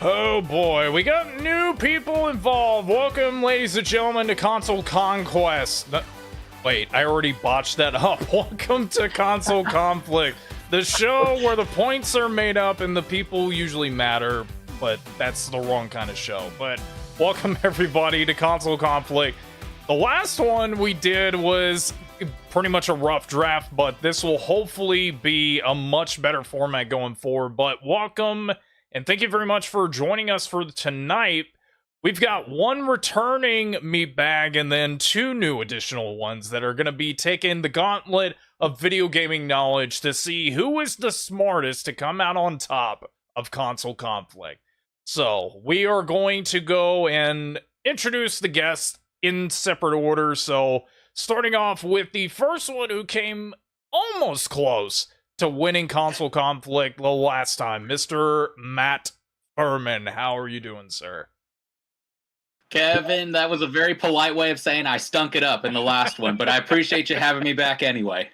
Oh boy, we got new people involved. Welcome, ladies and gentlemen, to Console Conquest. Wait, I already botched that up. Welcome to Console Conflict, the show where the points are made up and the people usually matter, but that's the wrong kind of show. But welcome everybody to Console Conflict. The last one we did was pretty much a rough draft, but this will hopefully be a much better format going forward. But welcome, and thank you very much for joining us for tonight. We've got one returning meat bag and then two new additional ones that are going to be taking the gauntlet of video gaming knowledge to see who is the smartest to come out on top of Console Conflict. So we are going to go and introduce the guests in separate order. So starting off with the first one who came almost close to winning Console Conflict the last time, Mr. Matt Furman. How are you doing, sir? Kevin, that was a very polite way of saying I stunk it up in the last one, but I appreciate you having me back anyway.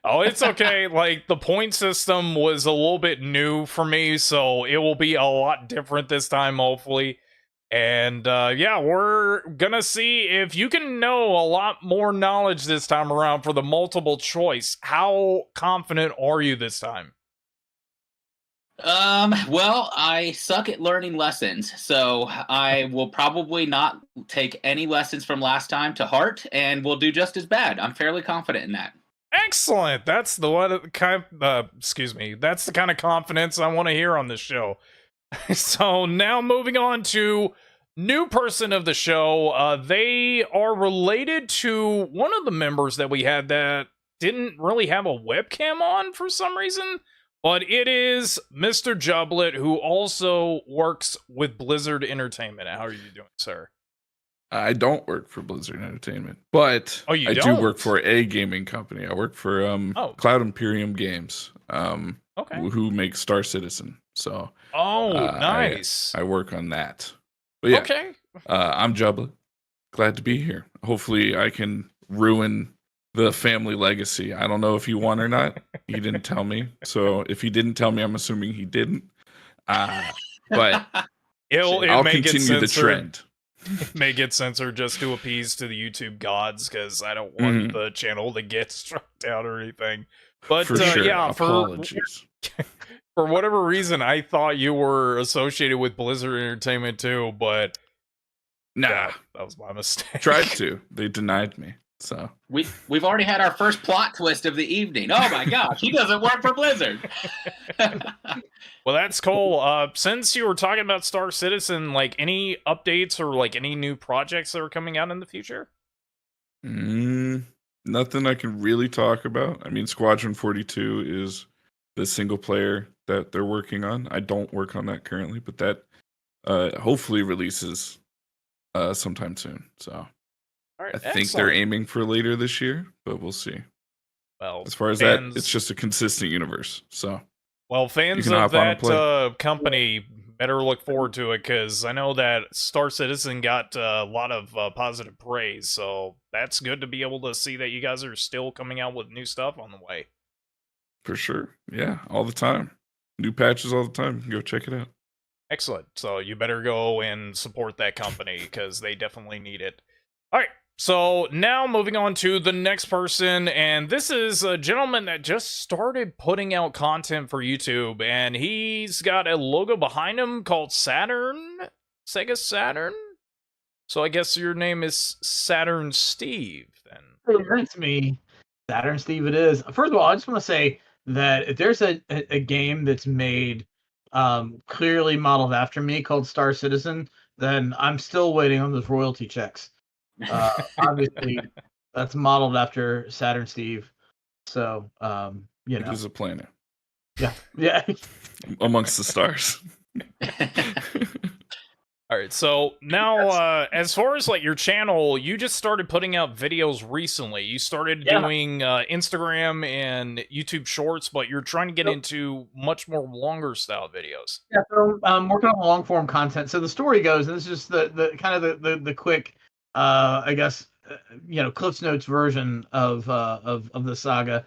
Oh, it's okay. Like, the point system was a little bit new for me, so it will be a lot different this time, hopefully. And, yeah, we're gonna see if you can know a lot more knowledge this time around for the multiple choice. How confident are you this time? Well, I suck at learning lessons, so I will probably not take any lessons from last time to heart, and will do just as bad. I'm fairly confident in that. Excellent. That's the one kind. Excuse me. That's the kind of confidence I want to hear on this show. So now moving on to new person of the show. They are related to one of the members that we had that didn't really have a webcam on for some reason. But it is Mr. Jublet, who also works with Blizzard Entertainment. How are you doing, sir? I don't work for Blizzard Entertainment, but I do work for a gaming company. I work for Cloud Imperium Games, who makes Star Citizen. So, nice. I work on that. But yeah, okay. I'm Jublet. Glad to be here. Hopefully, I can ruin the family legacy. I don't know if he won or not. He didn't tell me. So if he didn't tell me, I'm assuming he didn't. But I'll continue the trend. It may get censored just to appease to the YouTube gods, because I don't want the channel to get struck down or anything. But for sure. Yeah, apologies. For whatever reason, I thought you were associated with Blizzard Entertainment too, but nah, yeah, that was my mistake. Tried to. They denied me. So we've already had our first plot twist of the evening. Oh my gosh, he doesn't work for Blizzard. Well, that's cool. Since you were talking about Star Citizen, like, any updates or like any new projects that are coming out in the future? Nothing I can really talk about. I mean, Squadron 42 is the single player that they're working on. I don't work on that currently, but that hopefully releases sometime soon. So all right, I think they're aiming for later this year, but we'll see. Well, as far as that, it's just a consistent universe. So, well, fans of that company better look forward to it, because I know that Star Citizen got a lot of positive praise. So that's good to be able to see that you guys are still coming out with new stuff on the way. For sure, yeah, all the time, new patches all the time. Go check it out. Excellent. So you better go and support that company, because they definitely need it. All right. So now moving on to the next person, and this is a gentleman that just started putting out content for YouTube, and he's got a logo behind him called Saturn, Sega Saturn. So I guess your name is Saturn Steve, then. Hey, that's me, Saturn Steve. It is. First of all, I just want to say that if there's a game that's made clearly modeled after me called Star Citizen, then I'm still waiting on those royalty checks. Obviously that's modeled after Saturn Steve, so you know, it is a planet, yeah amongst the stars. All right, so now as far as like your channel, you just started putting out videos recently. You started doing Instagram and YouTube shorts, but you're trying to get into much more longer style videos. Yeah, so I'm working on long form content. So the story goes, and this is just the kind of the quick I guess Cliff's Notes version of the saga.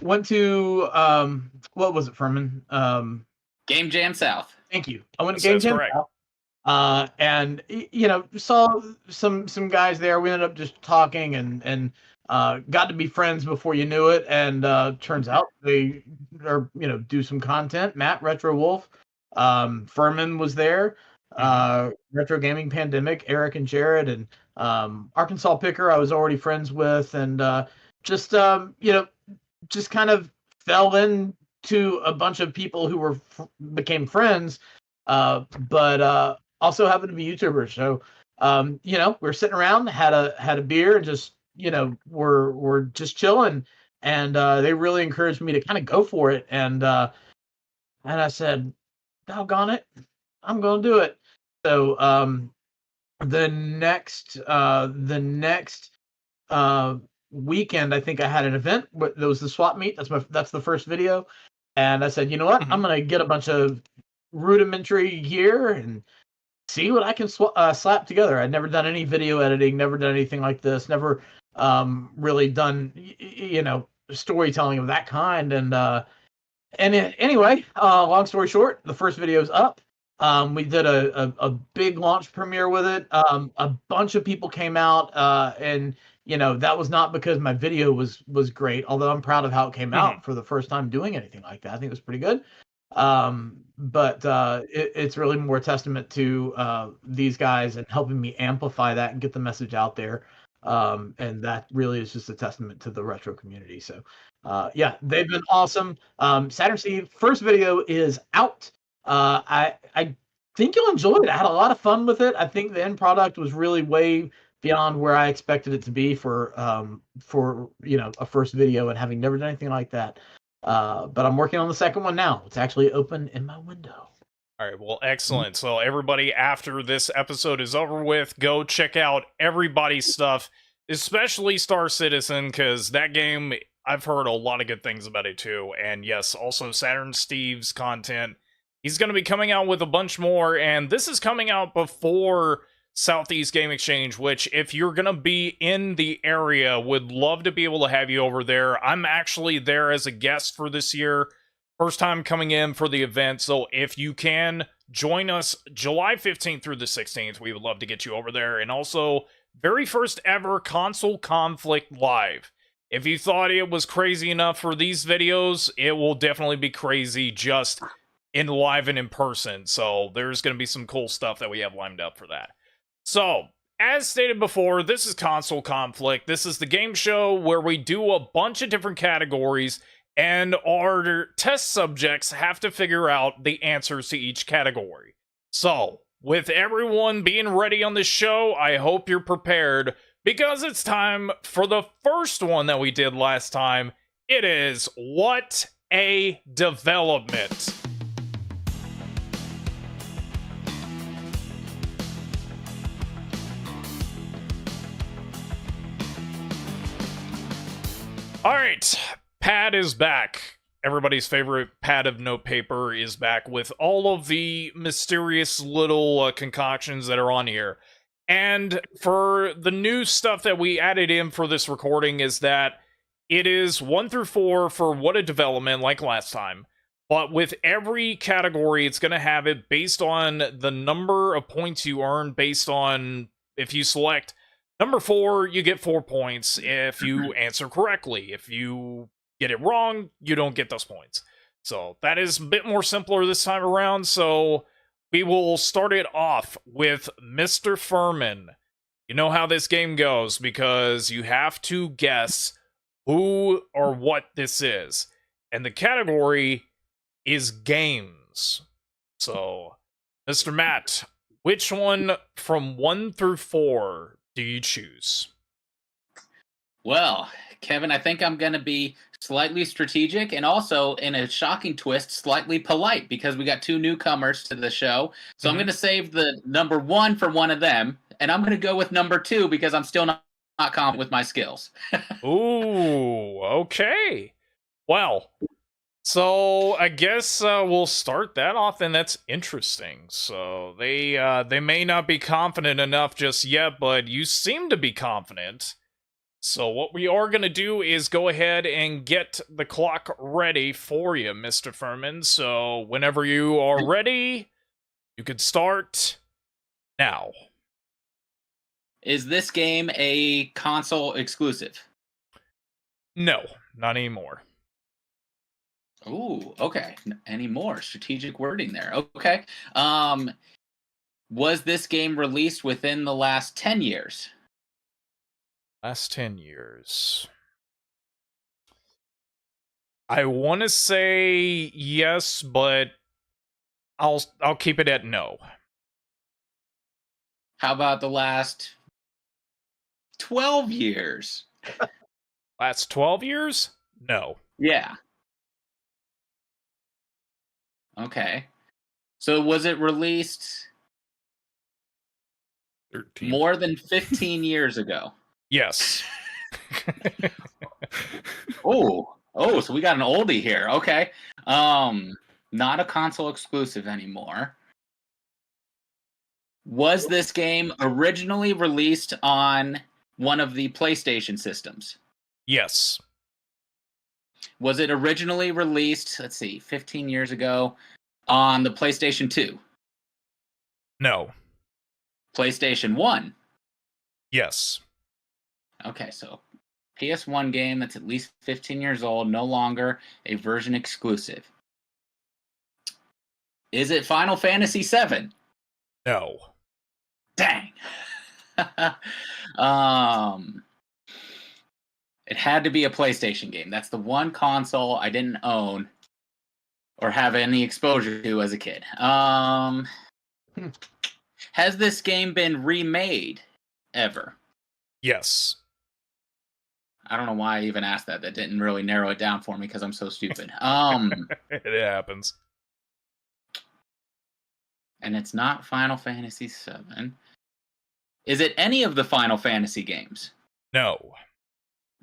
Went to what was it, Furman? Game Jam South. Thank you. I went to That's Game correct. and saw some guys there. We ended up just talking and got to be friends before you knew it. And turns out they are do some content. Matt Retro Wolf, Furman was there. Retro Gaming Pandemic, Eric and Jared, and Arkansas Picker. I was already friends with, and just just kind of fell into a bunch of people who became friends, but also happen to be YouTubers. So, we're sitting around, had a beer, and just we're just chilling, and they really encouraged me to kind of go for it, and I said, "Doggone it, I'm gonna do it." So, the next weekend, I think I had an event. There was the swap meet. That's the first video, and I said, you know what? I'm gonna get a bunch of rudimentary gear and see what I can slap together. I'd never done any video editing, never done anything like this, never really done storytelling of that kind. Anyway, long story short, the first video's up. We did a big launch premiere with it. A bunch of people came out, and that was not because my video was great, although I'm proud of how it came out for the first time doing anything like that. I think it was pretty good. But it's really more a testament to these guys and helping me amplify that and get the message out there. And that really is just a testament to the retro community. So, yeah, they've been awesome. Saturn Steve, first video is out. I think you'll enjoy it. I had a lot of fun with it. I think the end product was really way beyond where I expected it to be for a first video, and having never done anything like that. But I'm working on the second one now. It's actually open in my window. All right, well, excellent. So everybody, after this episode is over with, go check out everybody's stuff, especially Star Citizen, because that game, I've heard a lot of good things about it too. And yes, also Saturn Steve's content. He's going to be coming out with a bunch more, and this is coming out before Southeast Game Exchange, which, if you're going to be in the area, would love to be able to have you over there. I'm actually there as a guest for this year. First time coming in for the event, so if you can join us July 15th through the 16th, we would love to get you over there. And also, very first ever Console Conflict Live. If you thought it was crazy enough for these videos, it will definitely be crazy just in live and in person. So there's going to be some cool stuff that we have lined up for that. So, as stated before, this is Console Conflict. This is the game show where we do a bunch of different categories, and our test subjects have to figure out the answers to each category. So, with everyone being ready on this show, I hope you're prepared, because it's time for the first one that we did last time. It is What a Development. All right, Pad is back. Everybody's favorite pad of notepaper is back with all of the mysterious little concoctions that are on here. And for the new stuff that we added in for this recording is that it is 1 through 4 for What a Development, like last time. But with every category, it's going to have it based on the number of points you earn, based on if you select number 4, you get 4 points if you answer correctly. If you get it wrong, you don't get those points. So that is a bit more simpler this time around. So we will start it off with Mr. Furman. You know how this game goes, because you have to guess who or what this is. And the category is games. So, Mr. Matt, which one from 1 through 4 do you choose? Well, Kevin, I think I'm going to be slightly strategic and also, in a shocking twist, slightly polite, because we got 2 newcomers to the show. So I'm going to save the number 1 for one of them, and I'm going to go with number 2 because I'm still not confident with my skills. Ooh, okay. Well, so I guess we'll start that off, and that's interesting. So they may not be confident enough just yet, but you seem to be confident. So what we are going to do is go ahead and get the clock ready for you, Mr. Furman. So whenever you are ready, You could start now. Is this game a console exclusive? No, not anymore. Ooh, okay. Any more strategic wording there? Okay. Was this game released within the last 10 years? Last 10 years. I want to say yes, but I'll keep it at no. How about the last 12 years? Last 12 years? No. Yeah. Okay. So was it released 13. more than 15 years ago? Yes. Oh, so we got an oldie here. Okay. Not a console exclusive anymore. Was this game originally released on one of the PlayStation systems? Yes. Was it originally released, 15 years ago on the PlayStation 2? No. PlayStation 1? Yes. Okay, so PS1 game that's at least 15 years old, no longer a version exclusive. Is it Final Fantasy VII? No. Dang. It had to be a PlayStation game. That's the one console I didn't own or have any exposure to as a kid. Has this game been remade ever? Yes. I don't know why I even asked that. That didn't really narrow it down for me because I'm so stupid. It happens. And it's not Final Fantasy VII. Is it any of the Final Fantasy games? No.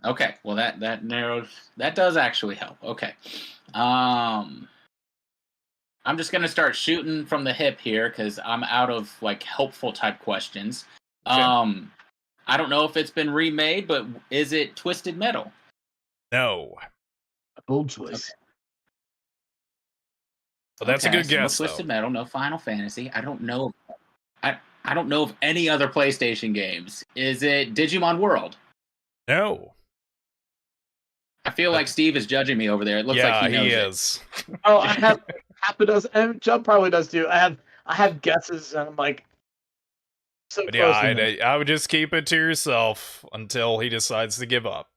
Okay, well that narrows. That does actually help. Okay, I'm just gonna start shooting from the hip here because I'm out of like helpful type questions. Okay. I don't know if it's been remade, but is it Twisted Metal? No. Bold choice. Okay. Well, that's a good so guess, no Twisted though. Metal, no Final Fantasy. I don't know. I don't know of any other PlayStation games. Is it Digimon World? No. I feel like Steve is judging me over there. It looks like he knows it. is. Oh, I have half a dozen, and Chubb probably does too. I have guesses, and I'm like, so But close. yeah, I would just keep it to yourself until he decides to give up.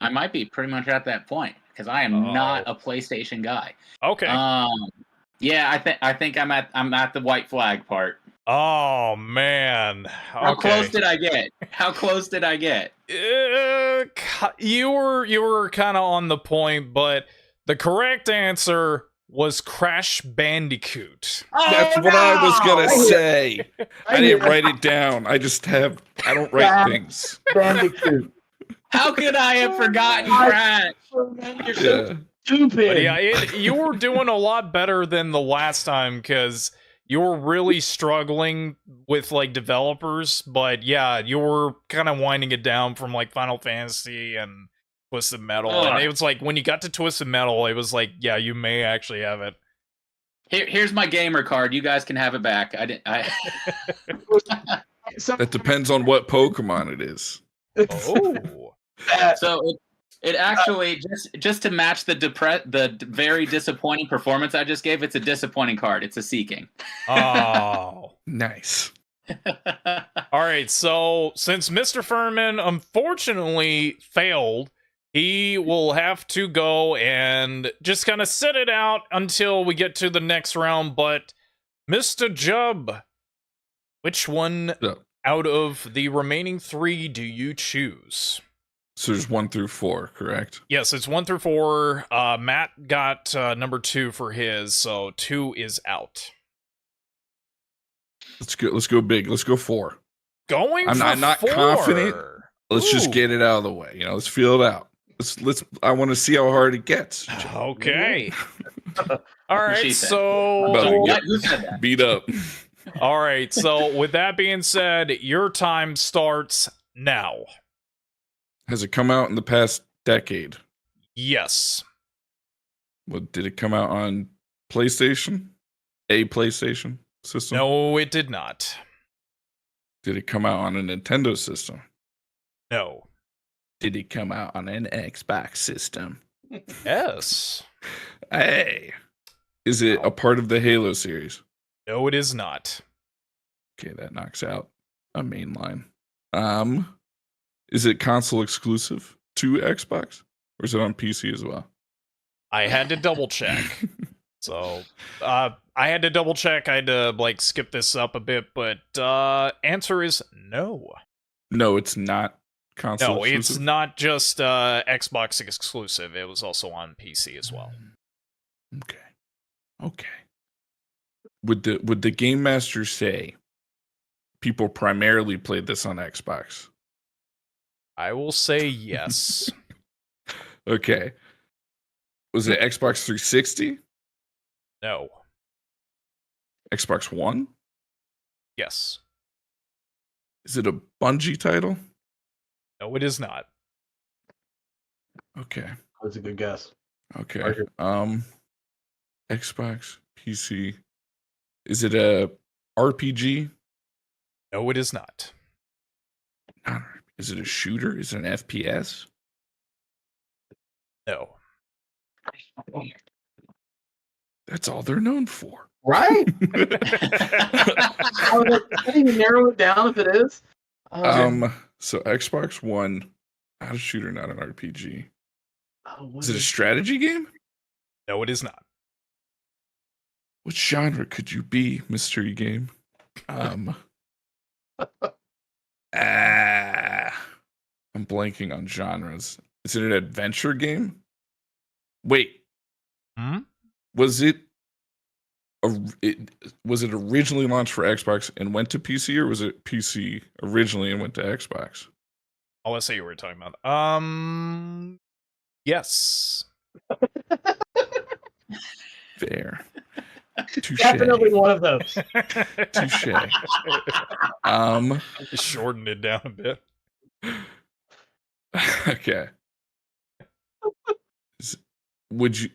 I might be pretty much at that point because I am not a PlayStation guy. Okay. Yeah, I think I'm at the white flag part. Oh man. How close did I get? How close did I get? You were kind of on the point, but the correct answer was Crash Bandicoot. That's what I was gonna say. I didn't write it down. I don't write things. Bandicoot. How could I have forgotten Crash? You're so Yeah. stupid. But yeah, you were doing a lot better than the last time because you were really struggling with like developers. But yeah, you were kind of winding it down from like Final Fantasy and Twisted Metal. And it was like when you got to Twisted Metal, it was like, yeah, you may actually have it. Here's my gamer card. You guys can have it back. That depends on what Pokemon it is. Oh. So it actually just to match the very disappointing performance I just gave. It's a disappointing card. It's a Seeking. Oh. Nice. All right, so since Mr. Furman unfortunately failed, he will have to go and just kind of sit it out until we get to the next round. But Mr. Jubb, which one out of the remaining 3 do you choose? So there's 1 through 4, correct? Yes, it's 1 through 4. Matt got number 2 for his, so 2 is out. Let's go big. Let's go 4. I'm not 4. confident. Let's just get it out of the way. Let's feel it out. I want to see how hard it gets. Okay. All right, She said. so Who said that? Beat up. all right, so with that being said, your time starts now. Has it come out in the past decade? Yes. Did it come out on PlayStation? a PlayStation system? No, it did not. Did it come out on a Nintendo system? No. Did it come out on an Xbox system? Yes. Hey. Is it a part of the Halo series? No, it is not. Okay, that knocks out a main line. Is it console exclusive to Xbox? Or is it on PC as well? I had to double check. So, I had to double check. I had to, skip this up a bit, but, answer is no. No, it's not console No, exclusive? it's not just, Xbox exclusive. It was also on PC as well. Okay. Would the Game Master say people primarily played this on Xbox? I will say yes. Okay. Was it Xbox 360? No. Xbox One? Yes. Is it a Bungie title? No, it is not. Okay. That's a good guess. Okay. Roger. Xbox, PC. Is it a RPG? No, it is not. Is it a shooter? Is it an FPS? No. That's all they're known for. Right? I didn't even narrow it down if it is. So Xbox One, not a shooter, not an RPG. What Is it a strategy game? No, it is not. What genre could you be, mystery game? I'm blanking on genres. Is it an adventure game? Wait, was it originally launched for Xbox and went to PC, or was it PC originally and went to Xbox? Oh, let's see what we're talking about. Yes. Fair. Touche. Definitely one of those. Touche. Shorten it down a bit. Okay. Would you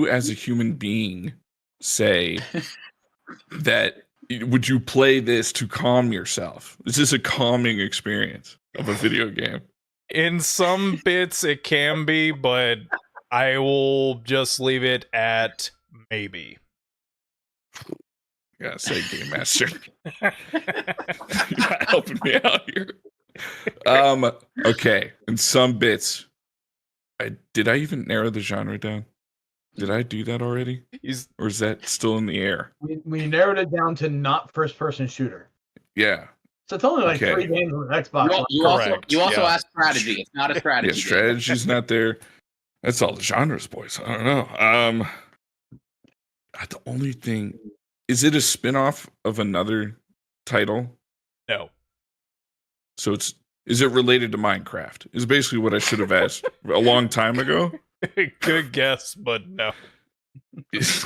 as a human being say that would you play this to calm yourself? Is this a calming experience of a video game? In some bits it can be, but I will just leave it at maybe. I gotta say, Game Master. You're not helping me out here. Okay. In some bits, did I even narrow the genre down? Did I do that already? Or is that still in the air? We narrowed it down to not first-person shooter. Yeah. So it's only like 3 games on Xbox. You also asked strategy. It's not a strategy. Yeah, strategy's not there. That's all the genres, boys. I don't know. The only thing, is it a spin-off of another title? No. So is it related to Minecraft? Is basically what I should have asked a long time ago. Good guess, but no. Is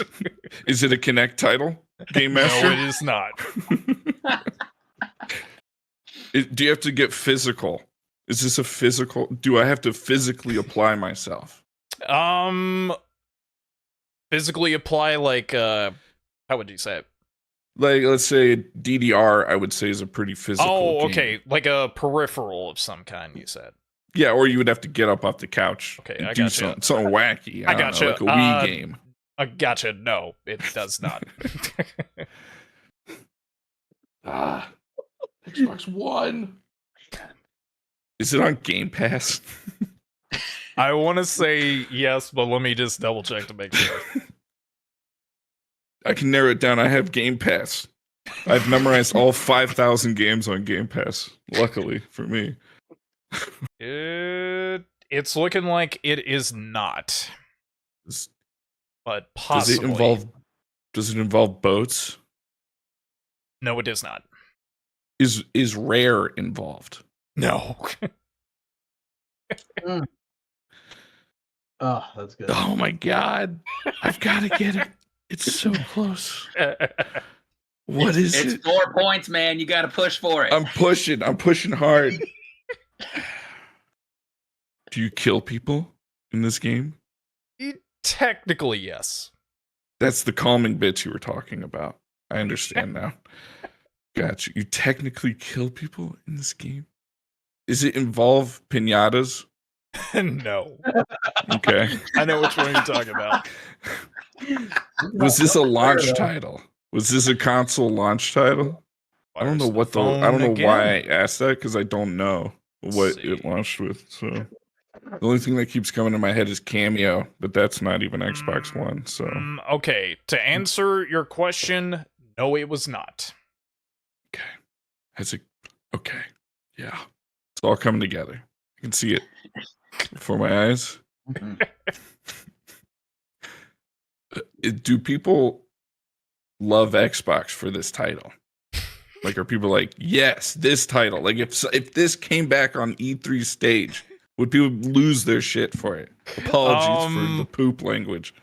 it a Kinect title? Game Master? No, it is not. Do you have to get physical? Is this a physical? Do I have to physically apply myself? Physically apply, how would you say it? Like, let's say DDR, I would say is a pretty physical game. Okay, like a peripheral of some kind, you said. Yeah, or you would have to get up off the couch and I do gotcha. something wacky. I gotcha. Like a Wii game. I gotcha. No, it does not. Xbox One. Is it on Game Pass? I want to say yes, but let me just double check to make sure. I can narrow it down. I have Game Pass. I've memorized all 5,000 games on Game Pass, luckily for me. It's looking like it is not. But possibly. Does it involve boats? No, it does not. Is Rare involved? No. Oh, that's good. Oh my god. I've got to get it. It's so close. What is it? It's 4 points, man. You got to push for it. I'm pushing hard. Do you kill people in this game? Technically, yes. That's the calming bits you were talking about. I understand now. Gotcha. You technically kill people in this game? Does it involve pinatas? No. Okay. I know which one you're talking about. Was this a launch title? Was this a console launch title? I don't know what I don't know why I asked that, because I don't know what it launched with. So the only thing that keeps coming to my head is Cameo, but that's not even Xbox One. So okay, to answer your question, no, it was not. okay, okay, yeah, it's all coming together. I can see it before my eyes. Do people love Xbox for this title? Like, are people like, yes, this title? Like, if this came back on E3 stage, would people lose their shit for it? Apologies for the poop language.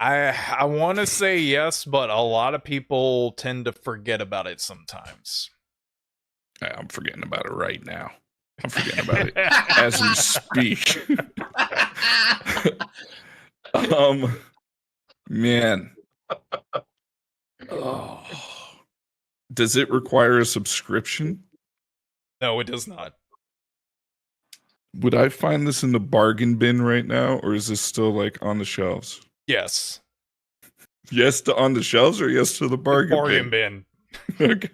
I want to say yes, but a lot of people tend to forget about it sometimes. I'm forgetting about it right now. I'm forgetting about it as we speak. Man. Oh. Does it require a subscription? No, it does not. Would I find this in the bargain bin right now, or is this still like on the shelves? Yes. Yes to on the shelves, or yes to the bargain bin? Okay.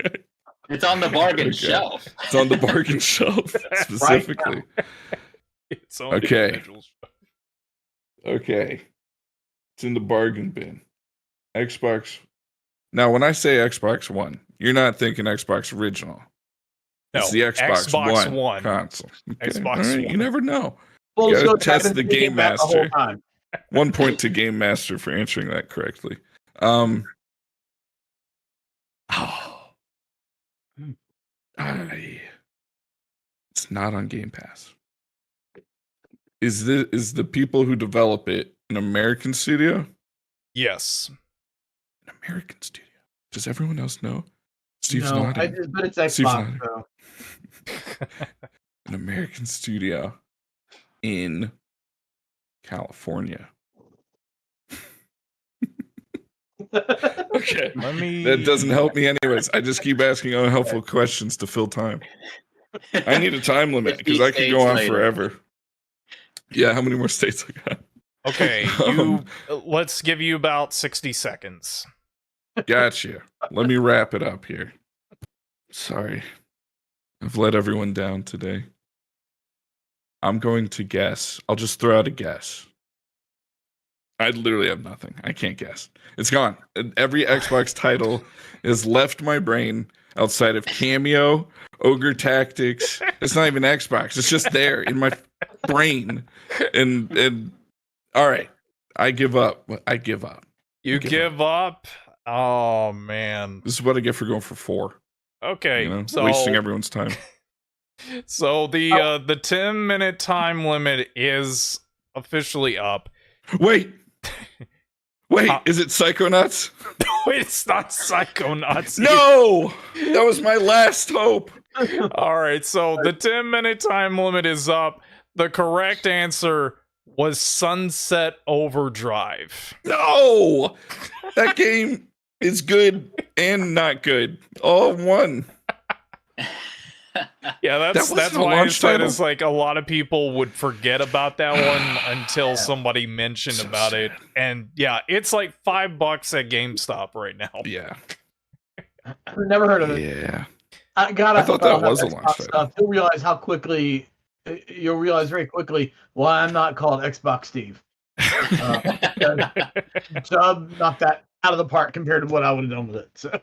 It's on the bargain shelf. It's on the bargain shelf specifically. It's on okay. Okay. It's in the bargain bin. Xbox. Now, when I say Xbox One, you're not thinking Xbox original. No, it's the Xbox One console. Okay. Xbox All right, One. You never know. Well, you gotta test the Game Master. The 1 point to Game Master for answering that correctly. It's not on Game Pass. Is the people who develop it an American studio? Yes. An American studio. Does everyone else know? Steve's nodding. But it's Xbox, so. An American studio in California. Okay. That doesn't help me anyways. I just keep asking unhelpful questions to fill time. I need a time limit because I could go on forever. Yeah, how many more states I got? Okay, let's give you about 60 seconds. Gotcha. Let me wrap it up here. Sorry. I've let everyone down today. I'm going to guess. I'll just throw out a guess. I literally have nothing. I can't guess. It's gone. Every Xbox title has left my brain outside of Cameo, Ogre Tactics. It's not even Xbox. It's just there in my brain. And all right. I give up. I give up. You give up? Oh, man. This is what I get for going for 4. Okay. You know, so wasting everyone's time. So the 10-minute time limit is officially up. Wait, is it Psychonauts? No, it's not Psychonauts. No! That was my last hope. All right, so the 10-minute time limit is up. The correct answer was Sunset Overdrive. No! That game is good and not good. All in one. Yeah, that's why I said it's like a lot of people would forget about that one until somebody mentioned about it. And yeah, it's like $5 at GameStop right now. Yeah. I've never heard of it. Yeah. I thought that was a launch title. You'll realize very quickly why I'm not called Xbox Steve. Chubb knocked that out of the park compared to what I would have done with it. So.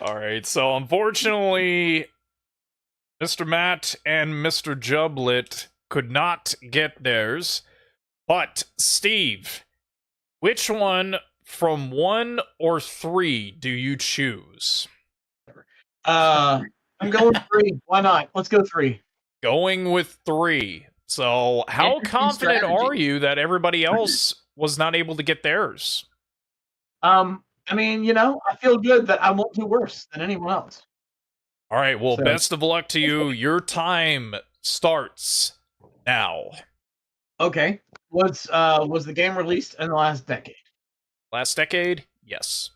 All right, so unfortunately, Mr. Matt and Mr. Jublet could not get theirs. But, Steve, which one from 1 or 3 do you choose? I'm going 3. Why not? Let's go 3. Going with 3. So, how confident are you that everybody else was not able to get theirs? I mean, I feel good that I won't do worse than anyone else. All right, well, best of luck to you. Your time starts now. Okay. Was the game released in the last decade? Last decade? Yes.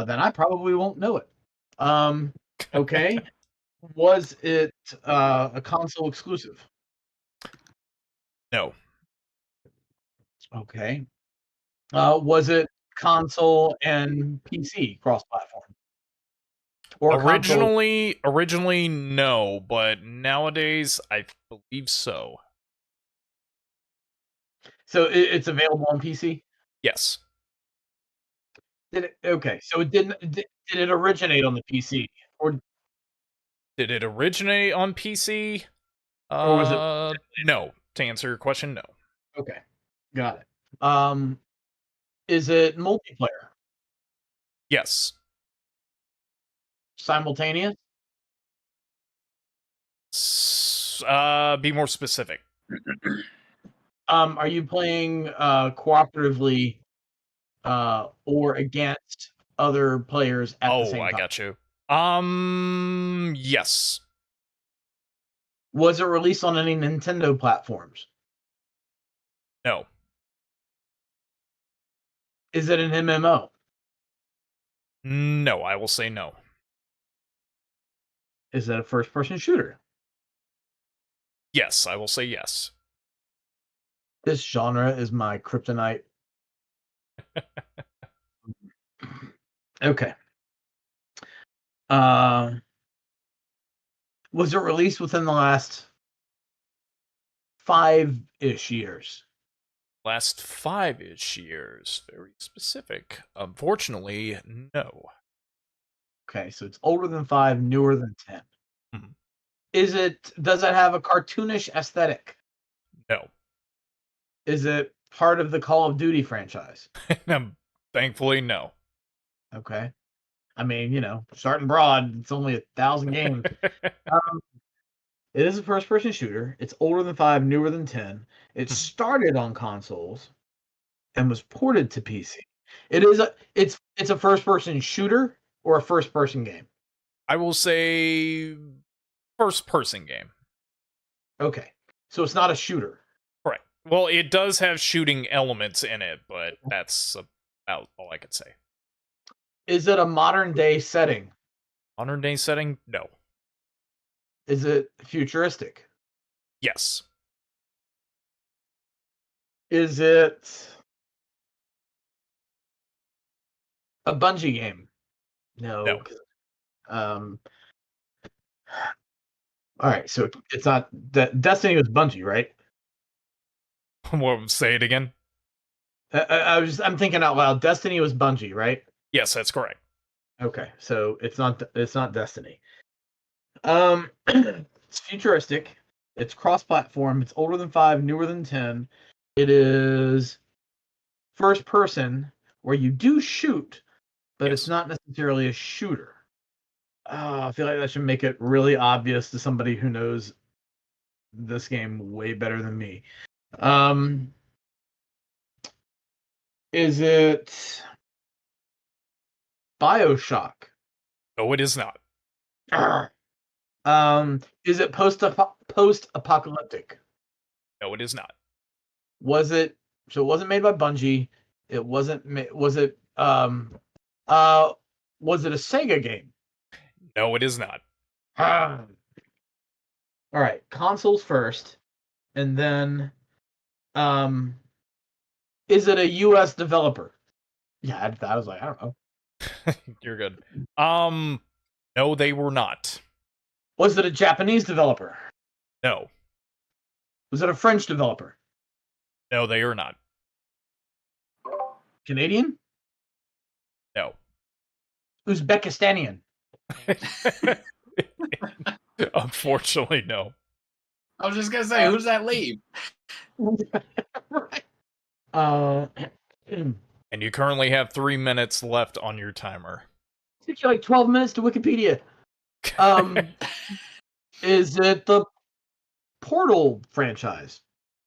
Then I probably won't know it. Okay. Was it a console exclusive? No. Okay. Was it console and PC cross-platform? Or console? Originally, no, but nowadays, I believe so. So it's available on PC? Yes. Okay, so it didn't. Did it originate on the PC, or Did it originate on PC? was it? No. To answer your question, no. Okay, got it. Is it multiplayer? Yes. Simultaneous? Be more specific. Are you playing cooperatively or against other players at the Oh, same I time? got you. Yes. Was it released on any Nintendo platforms? No. Is it an MMO? No, I will say no. Is it a first-person shooter? Yes, I will say yes. This genre is my kryptonite. Okay. Was it released within the last 5-ish years? Last 5-ish years. Very specific. Unfortunately, no. Okay, so it's older than 5, newer than 10. Mhm. Does it have a cartoonish aesthetic? No. Is it part of the Call of Duty franchise? Thankfully, no. Okay. I mean, starting broad, it's only 1,000 games. It is a first-person shooter. It's older than 5, newer than 10. It started on consoles and was ported to PC. It's a first-person shooter or a first-person game. I will say first-person game. Okay. So it's not a shooter. Correct. Well, it does have shooting elements in it, but that's about all I could say. Is it a modern-day setting? Modern day setting? No. Is it futuristic? Yes. Is it a Bungie game? No. No. All right, so it's not Destiny was Bungie, right? Well, say it again. I'm thinking out loud. Destiny was Bungie, right? Yes, that's correct. Okay, so it's not Destiny. It's futuristic. It's cross-platform. It's older than 5, newer than 10. It is first person where you do shoot, but it's Yes. not necessarily a shooter. I feel like that should make it really obvious to somebody who knows this game way better than me. Is it BioShock? No, it is not. Is it post-apocalyptic? No, it is not. Was it? So it wasn't made by Bungie. It wasn't. Was it? Was it a Sega game? No, it is not. All right, consoles first, and then, is it a U.S. developer? Yeah, I was like, I don't know. You're good. No, they were not. Was it a Japanese developer? No. Was it a French developer? No, they are not. Canadian? No. Uzbekistanian? Unfortunately, no. I was just gonna say, who's that leave? Right. And you currently have 3 minutes left on your timer. Took you like 12 minutes to Wikipedia. Is it the Portal franchise?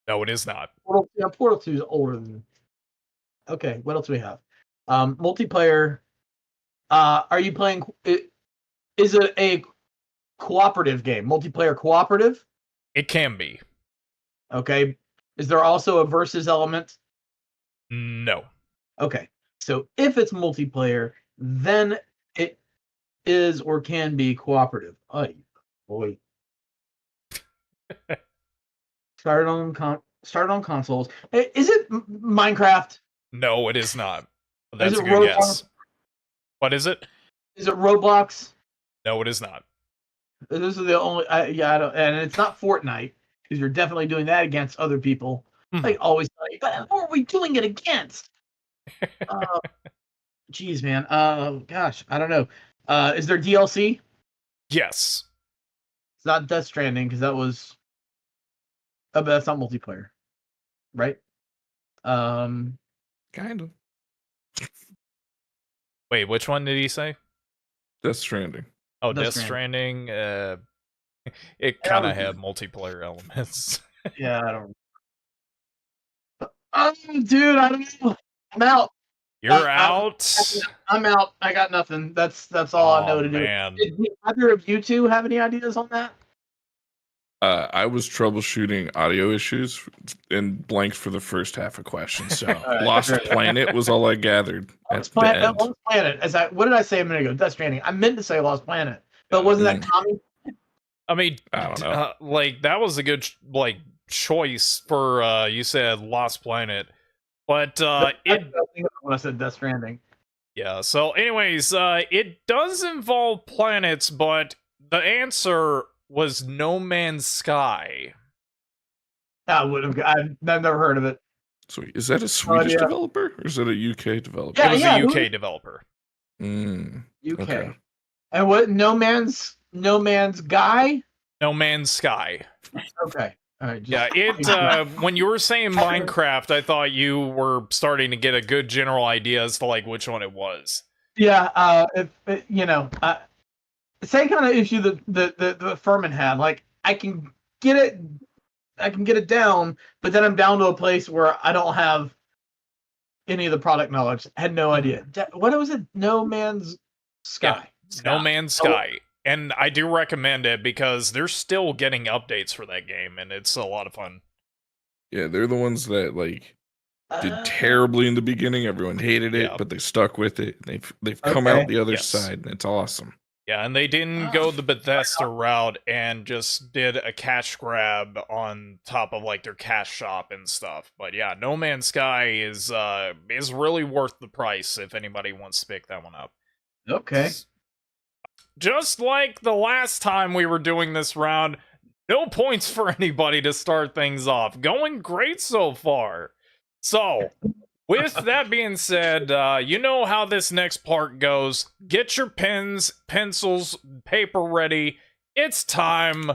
No, it is not. Portal 2 is older than. Okay, what else do we have? Multiplayer. Are you playing? Is it a cooperative game? Multiplayer cooperative? It can be. Okay. Is there also a versus element? No. Okay. So if it's multiplayer, then it is or can be cooperative. Oh boy. Started on consoles. Is it Minecraft? No, it is not. But Is that's it a good Roblox? guess. What is it? Is it Roblox? No, it is not. This is the only. I don't, and it's not Fortnite because you're definitely doing that against other people. Like always, like, but who are we doing it against? Geez, man. Gosh, I don't know. Is there DLC? Yes. It's not Death Stranding because that was. But that's not multiplayer, right? Kind of. Wait, which one did he say? Death Stranding. Oh, Death Death Stranding. It Yeah, kind of had multiplayer elements. Yeah, I don't. Oh, dude, I don't know. I'm out. You're out. I'm out. I got nothing. That's all I know Oh, to do. man. Did either of you two have any ideas on that? I was troubleshooting audio issues and blanked for the first half of questions. So right, Lost fair. Planet was all I gathered at Lost the Planet. end. Lost Planet. What did I say a minute ago? Death Stranding. I meant to say Lost Planet, but wasn't that Tommy? I mean, I don't know. like that was a good choice for you said Lost Planet, but That's what I was thinking when I said Death Stranding. yeah. So, anyways, it does involve planets, but the answer was No Man's Sky. I've never heard of it. So is that a Swedish yeah. developer or is it a UK developer? It was Yeah, a UK developer. UK. Okay. And what? No Man's Guy. No Man's Sky. Okay. All right. Yeah, it. When you were saying Minecraft, I thought you were starting to get a good general idea as to like which one it was. Yeah. Same kind of issue the Furman had. Like I can get it down, but then I'm down to a place where I don't have any of the product knowledge. I had no idea. What was it? No Man's Sky. Yeah, No Man's Sky. And I do recommend it because they're still getting updates for that game, and it's a lot of fun. Yeah, they're the ones that like did terribly in the beginning. Everyone hated it, Yeah. but they stuck with it. They've come Okay. out the other Yes. side, and it's awesome. Yeah, and they didn't go the Bethesda route and just did a cash grab on top of like their cash shop and stuff. But yeah, No Man's Sky is really worth the price if anybody wants to pick that one up. Okay. Just like the last time we were doing this round, no points for anybody to start things off. Going great so far. So, with that being said, you know how this next part goes. Get your pens, pencils, paper ready. It's time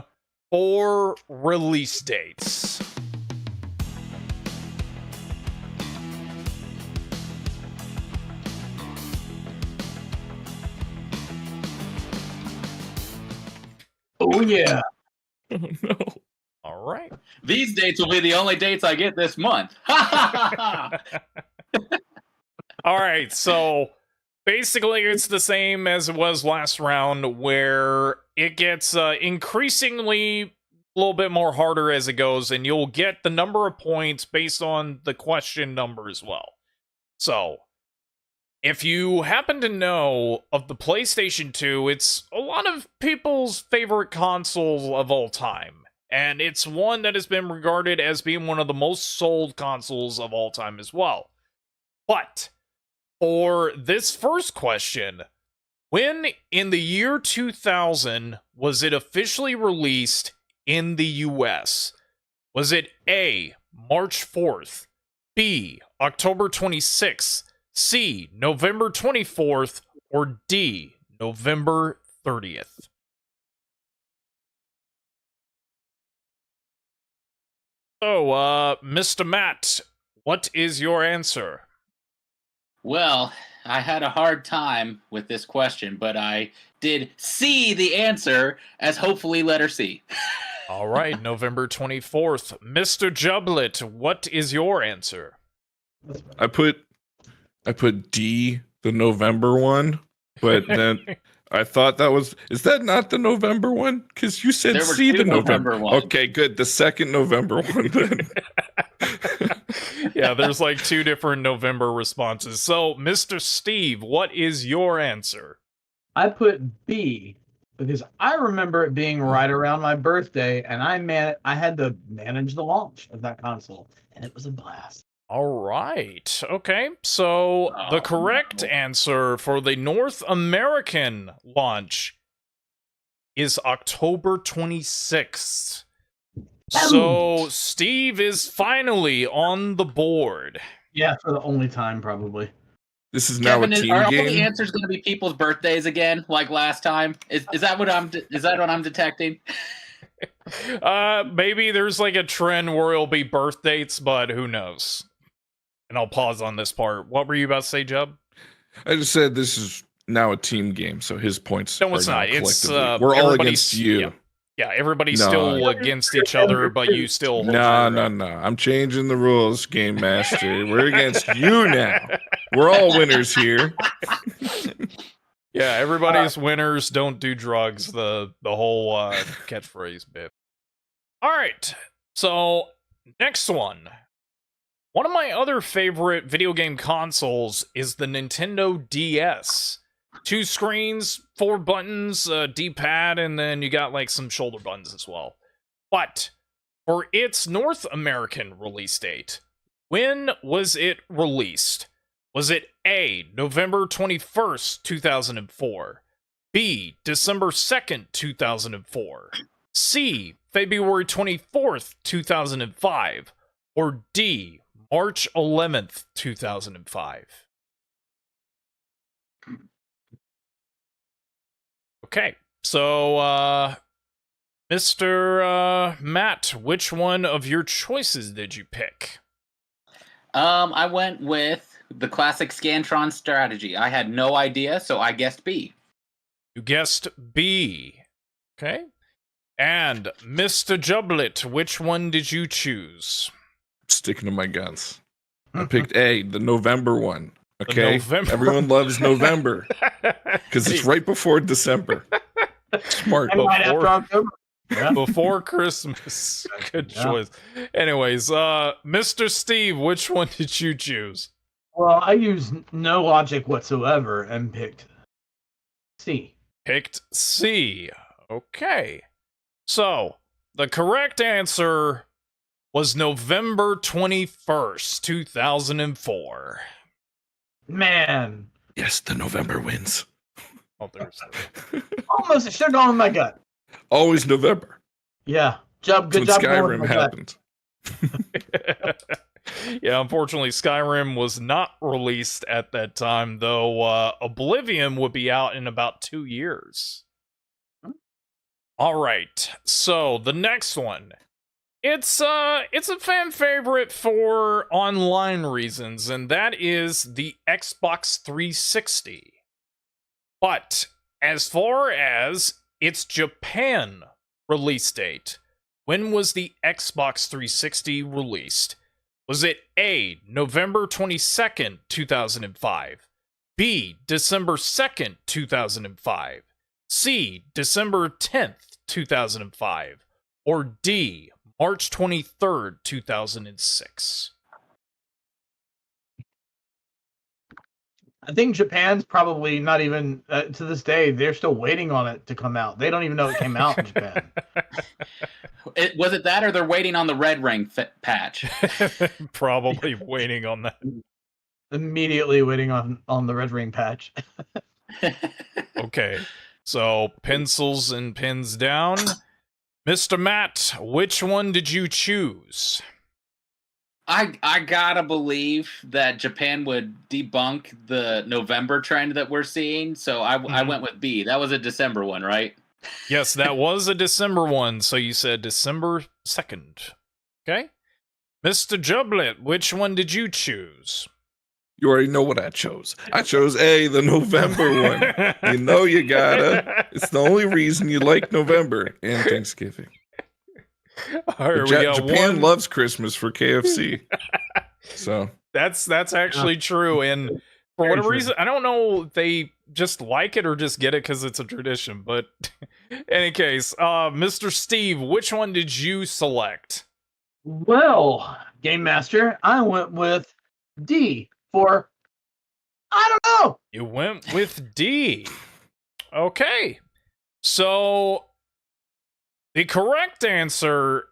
for release dates. Oh yeah. Oh no. All right. These dates will be the only dates I get this month. All right, so basically it's the same as it was last round, where it gets increasingly a little bit more harder as it goes, and you'll get the number of points based on the question number as well. So, if you happen to know of the PlayStation 2, it's a lot of people's favorite console of all time. And it's one that has been regarded as being one of the most sold consoles of all time as well. But, for this first question, when in the year 2000 was it officially released in the US? Was it A, March 4th, B, October 26th, C, November 24th, or D, November 30th? So, Mr. Matt, what is your answer? Well, I had a hard time with this question, but I did see the answer as hopefully letter C. All right, November 24th. Mr. Jublet, what is your answer? I put D, the November one, but then I thought is that not the November one? Because you said There were C, two the November November ones. Okay, good. The second November one then. Yeah, there's like 2 different November responses. So, Mr. Steve, what is your answer? I put B because I remember it being right around my birthday, and I had to manage the launch of that console, and it was a blast. All right. Okay. So, the correct answer for the North American launch is October 26th. So, Steve is finally on the board. Yeah, for the only time, probably. This is now Kevin, a team are all the game. answers going to be people's birthdays again, like last time? Is that what I'm detecting? Maybe there's like a trend where it'll be birth dates, but who knows? And I'll pause on this part. What were you about to say, Jub? I just said this is now a team game, so his points No, are it's now not. It's collectively. We're all against you. Yeah, everybody's No. still against each other, but you still hold No, your- no. I'm changing the rules, Game Master. We're against you now. We're all winners here. Yeah, everybody's winners, don't do drugs, the whole catchphrase bit. All right, so next one. One of my other favorite video game consoles is the Nintendo DS. 2 screens, 4 buttons, D-pad, and then you got like some shoulder buttons as well. But for its North American release date, when was it released? Was it A, November 21st, 2004, B, December 2nd, 2004, C, February 24th, 2005, or D, March 11th, 2005? Okay, so, Mr. Matt, which one of your choices did you pick? I went with the classic Scantron strategy. I had no idea, so I guessed B. You guessed B. Okay. And Mr. Jublet, which one did you choose? Sticking to my guns. I picked A, the November one. The Okay, November- everyone loves November because it's right before December. Smart. And right after Before- October. Yeah. Before Christmas. Good Yeah. choice. Anyways, Mr. Steve, which one did you choose? Well, I used no logic whatsoever and picked C. Picked C. Okay. So, the correct answer was November 21st, 2004. Man, Yes, the November wins. Oh, there's almost it should have gone with my gut. Always November. Yeah, good That's job. when going with Skyrim my gut. happened. Yeah, unfortunately, Skyrim was not released at that time, though Oblivion would be out in about 2 years. All right, so the next one. It's a fan favorite for online reasons, and that is the Xbox 360. But as far as its Japan release date, when was the Xbox 360 released? Was it A, November 22nd, 2005, B, December 2nd, 2005, C, December 10th, 2005, or D, March 23rd, 2006? I think Japan's probably not even to this day. They're still waiting on it to come out. They don't even know it came out in Japan. Was it that, or they're waiting on the red ring patch? Probably waiting on that. Immediately waiting on the red ring patch. Okay, so pencils and pens down. Mr. Matt, which one did you choose? I gotta believe that Japan would debunk the November trend that we're seeing, so I went with B. That was a December one, right? Yes, that was a December one, so you said December 2nd. Okay. Mr. Jublet, which one did you choose? You already know what I chose. I chose A, the November one. You know you gotta. It's the only reason you like November and Thanksgiving. All right, But we got Japan one. loves Christmas for KFC. So That's actually true, and for Very whatever true. reason, I don't know if they just like it or just get it because it's a tradition. But any case, Mr. Steve, which one did you select? Well, Game Master, I went with D for I don't know. You went with D. Okay. So the correct answer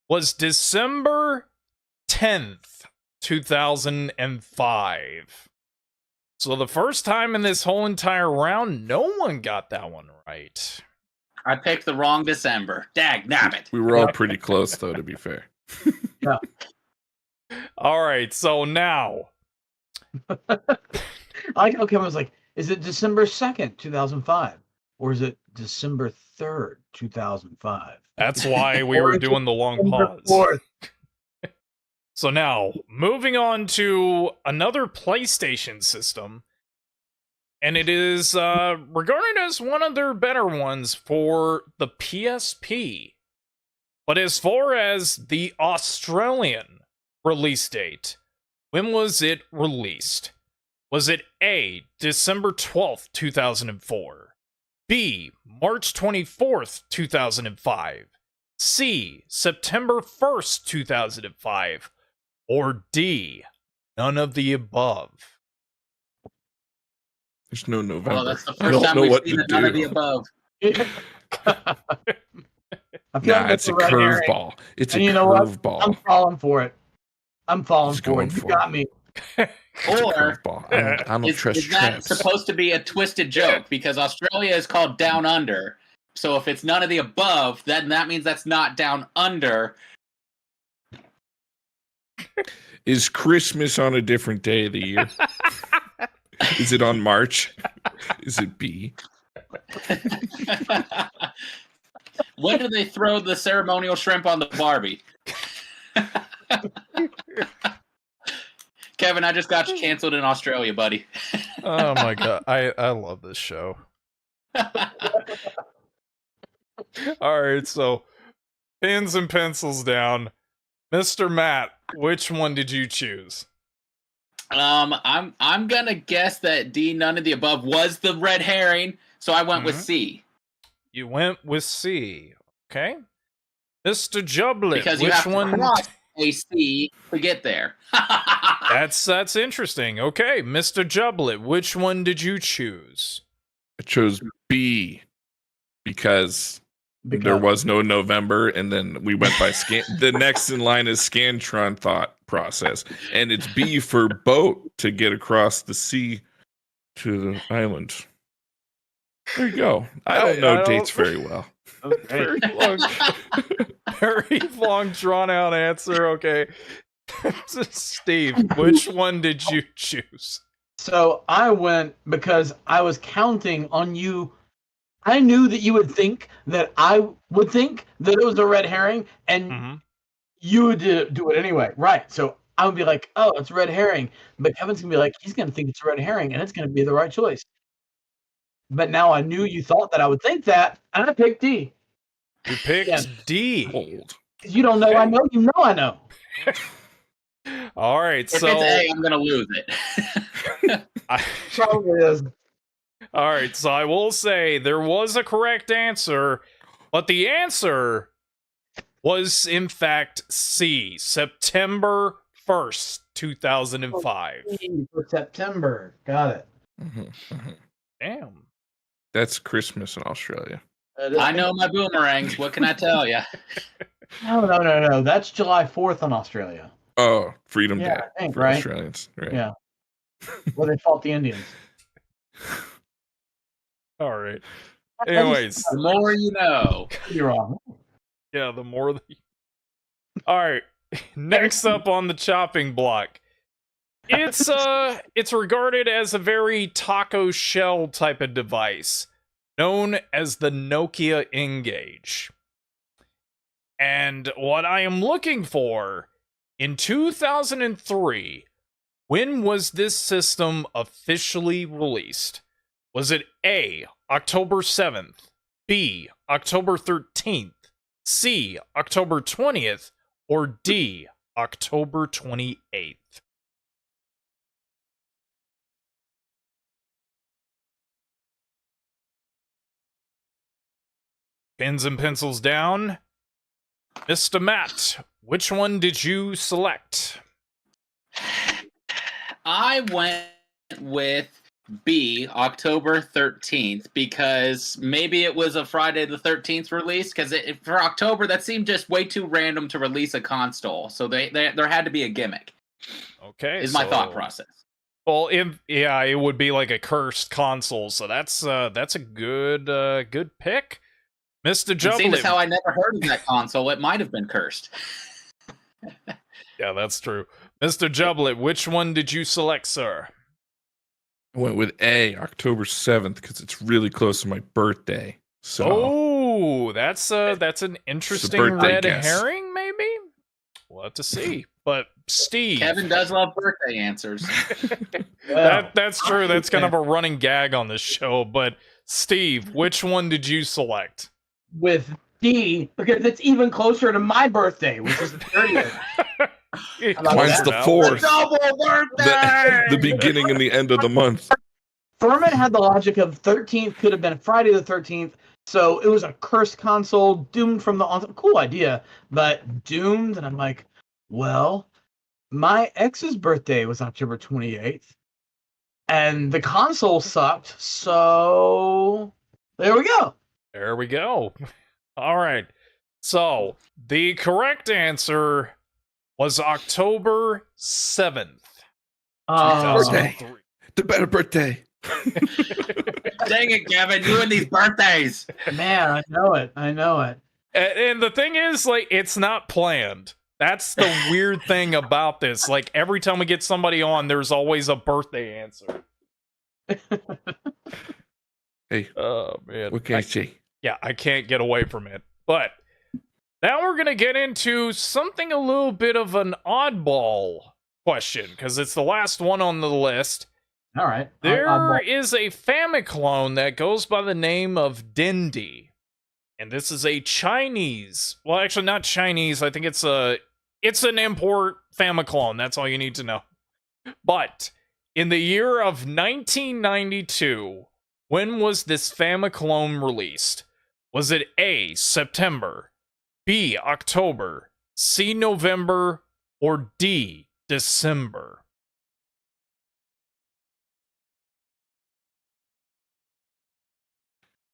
was December 10th, 2005. So the first time in this whole entire round, no one got that one right. I picked the wrong December. Dag nabbit. We were all pretty close, though, to be fair. Yeah. All right, so now. I like how Kevin was like, is it December 2nd, 2005? Or is it December 3rd, 2005? That's why we were doing the long December pause. 4th. So now, moving on to another PlayStation system. And it is regarded as one of their better ones for the PSP. But as far as the Australian release date, when was it released? Was it A, December 12th, 2004? B, March 24th, 2005? C, September 1st, 2005? Or D, none of the above? There's no November. Well, that's the I first don't time know we've what seen to none of do. the above. I feel Nah, like it's that's a red herring. curveball. It's a And you know what? I'm curveball. falling for it. I'm falling He's for going it. You for got it. me. It's a Or curveball. I don't trust is that traps. supposed to be a twisted joke? Because Australia is called Down Under. So if it's none of the above, then that means that's not Down Under. Is Christmas on a different day of the year? Is it on March? Is it B? When do they throw the ceremonial shrimp on the Barbie? Kevin, I just got you canceled in Australia, buddy. Oh my god, I love this show. Alright, so pens and pencils down. Mr. Matt, which one did you choose? I'm gonna guess that D, none of the above, was the red herring, so I went with C. You went with C. Okay. Mr. Jublet, Because you which have to one? cross a C to get there. That's interesting. Okay, Mr. Jublet, which one did you choose? I chose B because there was no November, and then we went by scan. The next in line is Scantron thought process, and it's B for boat to get across the sea to the island. There you go. I don't know dates very well. Very long, very long, drawn out answer. Okay, Steve, which one did you choose? So I went because I was counting on you. I knew that you would think that I would think that it was a red herring, and you would do it anyway. Right. So I would be like, oh, it's a red herring. But Kevin's going to be like, he's going to think it's a red herring, and it's going to be the right choice. But now I knew you thought that I would think that, and I picked D. You picked D. Old. You don't know, I know, you know, I know. All right, If so it's A, I'm gonna lose it. Probably is. All right, so I will say there was a correct answer, but the answer was in fact C, September 1st, 2005. For September. Got it. Damn. That's Christmas in Australia. I know my boomerangs. What can I tell you? No. That's July 4th in Australia. Oh, Freedom Day I think, for right? Australians. Right. Yeah. Where they fought the Indians. All right. Anyways, The more you know. You're wrong. yeah, the more the... All right. Next up on the chopping block. It's regarded as a very taco shell type of device, known as the Nokia Engage. And what I am looking for, in 2003, when was this system officially released? Was it A, October 7th, B, October 13th, C, October 20th, or D, October 28th? Pens and pencils down. Mr. Matt, which one did you select? I went with B, October 13th, because maybe it was a Friday the 13th release, because for October, that seemed just way too random to release a console. So there had to be a gimmick. Okay, is my thought process. Well, it would be like a cursed console, so that's a good pick. Mr. Jublet. Seeing as how I never heard of that console, it might have been cursed. Yeah, that's true. Mr. Jublet, which one did you select, sir? I went with A, October 7th, because it's really close to my birthday. So Oh, that's an interesting birthday red guess. herring, maybe? We'll have to see. But Steve, Kevin does love birthday answers. that's true. That's kind of a running gag on this show. But Steve, which one did you select? With D, because it's even closer to my birthday, which is the 30th. Mine's the 4th. Double birthday! The beginning and the end of the month. Furman had the logic of 13th could have been Friday the 13th, so it was a cursed console, doomed from the onset. Cool idea, but doomed, and I'm like, well, my ex's birthday was October 28th, and the console sucked, so there we go. There we go. All right. So the correct answer was October 7th. Birthday. The better birthday. Dang it, Kevin, you and these birthdays. Man, I know it. And the thing is, like, it's not planned. That's the weird thing about this. Like, every time we get somebody on, there's always a birthday answer. Hey. Oh, man. What can I say? Yeah, I can't get away from it. But now we're going to get into something a little bit of an oddball question, because it's the last one on the list. All right. There is a Famiclone that goes by the name of Dindy. And this is a Chinese, well, actually not Chinese, I think it's an import Famiclone, that's all you need to know. But in the year of 1992, when was this Famiclone released? Was it A, September, B, October, C, November, or D, December?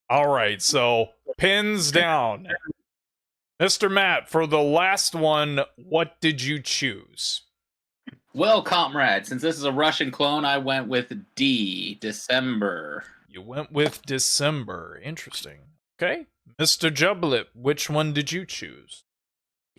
All right, so pins down. Mr. Matt, for the last one, what did you choose? Well, comrade, since this is a Russian clone, I went with D, December. You went with December. Interesting. Okay. Mr. Jublet, which one did you choose?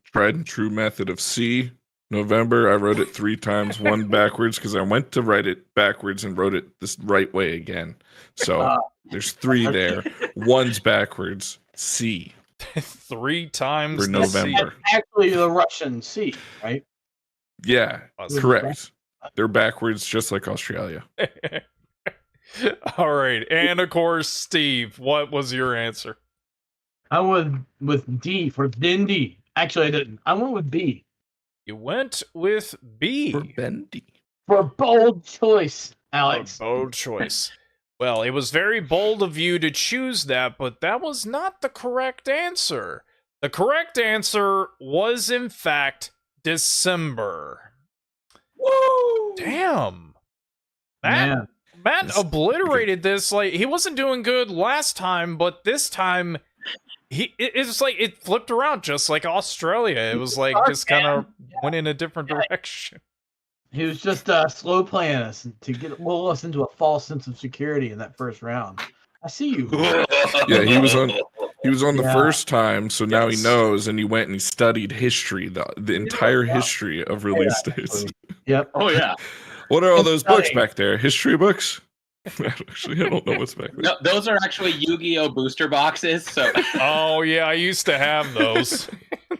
Tried and true method of C, November. I wrote it 3 times, one backwards, because I went to write it backwards and wrote it this right way again. So there's 3 there. One's backwards. C. 3 times for November. That's actually the Russian C, right? Yeah, correct. They're backwards, just like Australia. All right. And of course, Steve, what was your answer? I went with D for Dindy. Actually, I didn't. I went with B. You went with B. For Bendy. For a bold choice, Alex. A bold choice. Well, it was very bold of you to choose that, but that was not the correct answer. The correct answer was, in fact, December. Woo! Damn. Man. Matt obliterated this. Like, he wasn't doing good last time, but this time it's like it flipped around just like Australia. It was like just kind of went in a different direction. He was just slow playing us to lull us into a false sense of security in that first round. I see you. Yeah, he was on the first time, so now he Yes. knows, and he went and he studied history, the entire history of release dates. Yep. Oh, yeah. What are all those books Studying. back there? History books? Actually, I don't know what's back there. No, those are actually Yu-Gi-Oh! Booster boxes. So Oh yeah, I used to have those.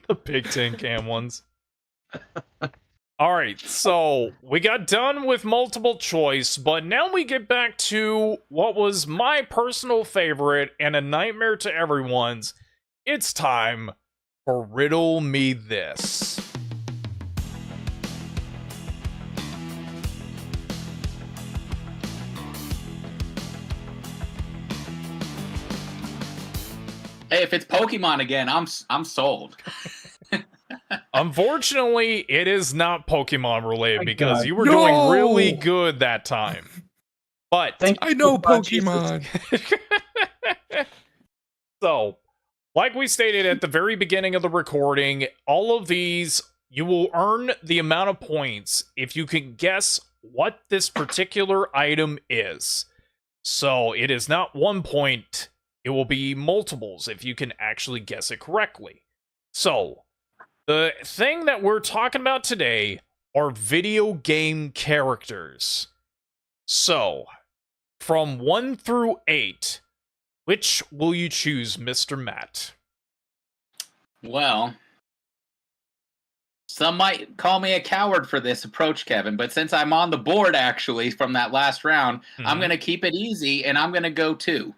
The big tin can ones. All right, so we got done with multiple choice, but now we get back to what was my personal favorite and a nightmare to everyone's. It's time for Riddle Me This. hey, if it's Pokemon again, I'm sold. Unfortunately, it is not Pokemon related My because God. you were No! doing really good that time. But Thank I you, know Jesus. Pokemon. so, like we stated at the very beginning of the recording, all of these, you will earn the amount of points if you can guess what this particular item is. So, it is not 1 point, it will be multiples if you can actually guess it correctly. So, the thing that we're talking about today are video game characters. So, from 1 through 8, which will you choose, Mr. Matt? Well, some might call me a coward for this approach, Kevin, but since I'm on the board actually from that last round, I'm going to keep it easy and I'm going to go 2.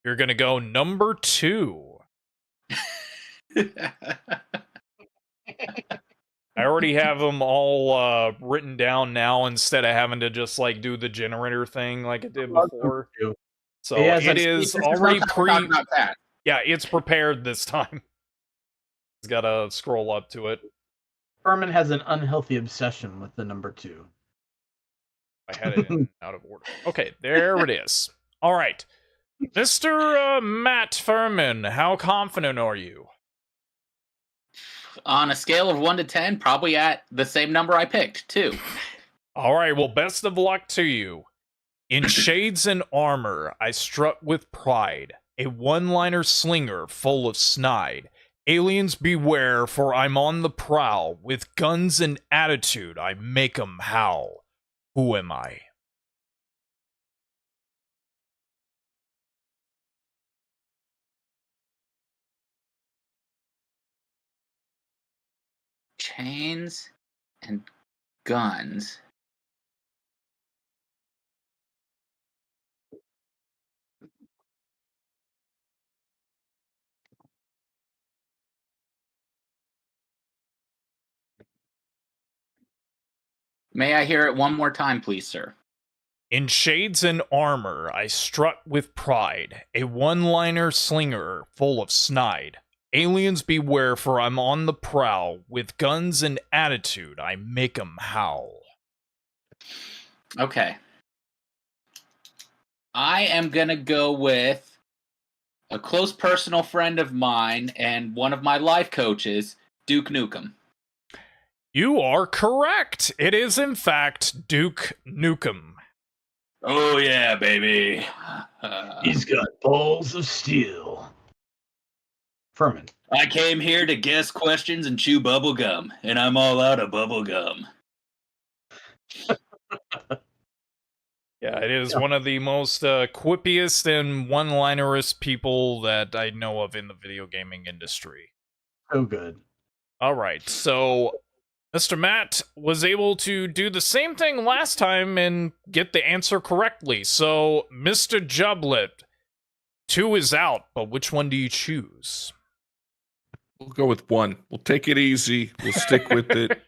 You're going to go number 2. I already have them all written down now instead of having to just like do the generator thing like I did before. So Yeah, it is already yeah, it's prepared this time. It's got to scroll up to it. Furman has an unhealthy obsession with the number 2. I had it in out of order. Okay, there it is. All right. Mr. Matt Furman, how confident are you? On a scale of 1 to 10, probably at the same number I picked, 2. All right, well, best of luck to you. In shades and armor, I strut with pride, a one-liner slinger full of snide. Aliens beware, for I'm on the prowl. With guns and attitude, I make 'em howl. Who am I? Chains and guns. May I hear it one more time, please, sir? In shades and armor, I strut with pride, a one-liner slinger full of snide. Aliens beware, for I'm on the prowl. With guns and attitude, I make 'em howl. Okay. I am going to go with a close personal friend of mine and one of my life coaches, Duke Nukem. You are correct. It is, in fact, Duke Nukem. Oh, yeah, baby. He's got balls of steel. Furman. I came here to guess questions and chew bubble gum, and I'm all out of bubble gum. Yeah, it is one of the most quippiest and one-linerist people that I know of in the video gaming industry. So good. All right, so Mr. Matt was able to do the same thing last time and get the answer correctly. So, Mr. Jublet, 2 is out, but which one do you choose? We'll go with 1. We'll take it easy. We'll stick with it.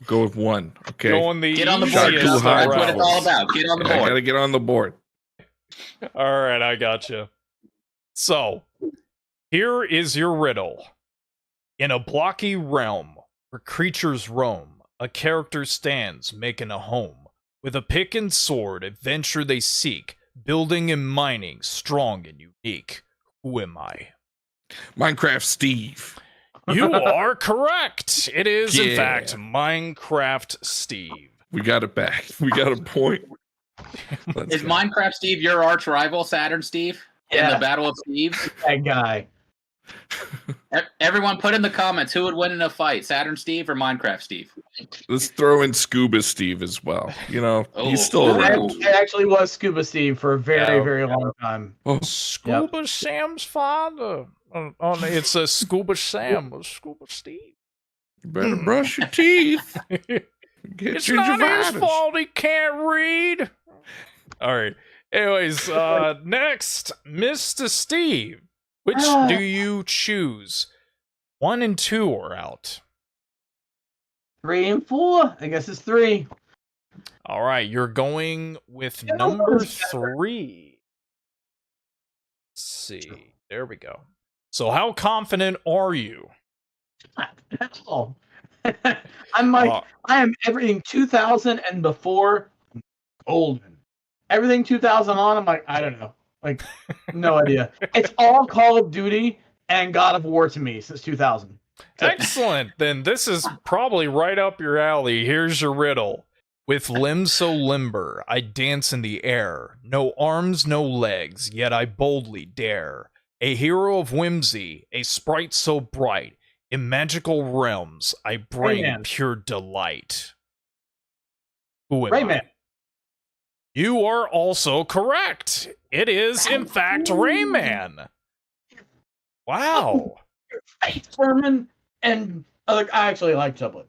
Go with 1. Okay. Going the Get on the board. easiest That's That's what route. it's all about. Get on the I board. gotta get on the board. All right, I gotcha. So, here is your riddle. In a blocky realm where creatures roam, a character stands making a home. With a pick and sword, adventure they seek, building and mining, strong and unique. Who am I? Minecraft Steve. You are correct. It is, in Yeah. fact, Minecraft Steve. We got it back. We got a point. Let's Is go. Minecraft Steve your arch rival, Saturn Steve? In Yeah. the Battle of Steves? That guy. Everyone put in the comments who would win in a fight, Saturn Steve or Minecraft Steve? Let's throw in Scuba Steve as well. You know, Oh. he's still Ooh. around. It actually was Scuba Steve for a very, Yeah. very long time. Oh, Scuba Sam's father. Oh, no, it's a Scuba Sam, a Scuba Steve. you better brush your teeth. Get It's not his fault he can't read. All right. Anyways, next, Mr. Steve. Which do you choose? 1 and 2 are out. 3 and 4. I guess it's 3. All right, you're going with Yeah, number those are 3. Let's see. There we go. So how confident are you? Oh, I'm like, Uh, I am everything 2000 and before golden. Everything 2000 on, I'm like, I don't know. Like, no idea. It's all Call of Duty and God of War to me since 2000. Excellent. Then this is probably right up your alley. Here's your riddle. With limbs so limber, I dance in the air. No arms, no legs, yet I boldly dare. A hero of whimsy, a sprite so bright. In magical realms, I bring Rayman. pure delight. Who am Rayman. I? You are also correct. It is, in fact, Rayman. Wow. Face Furman and I actually like Sublet.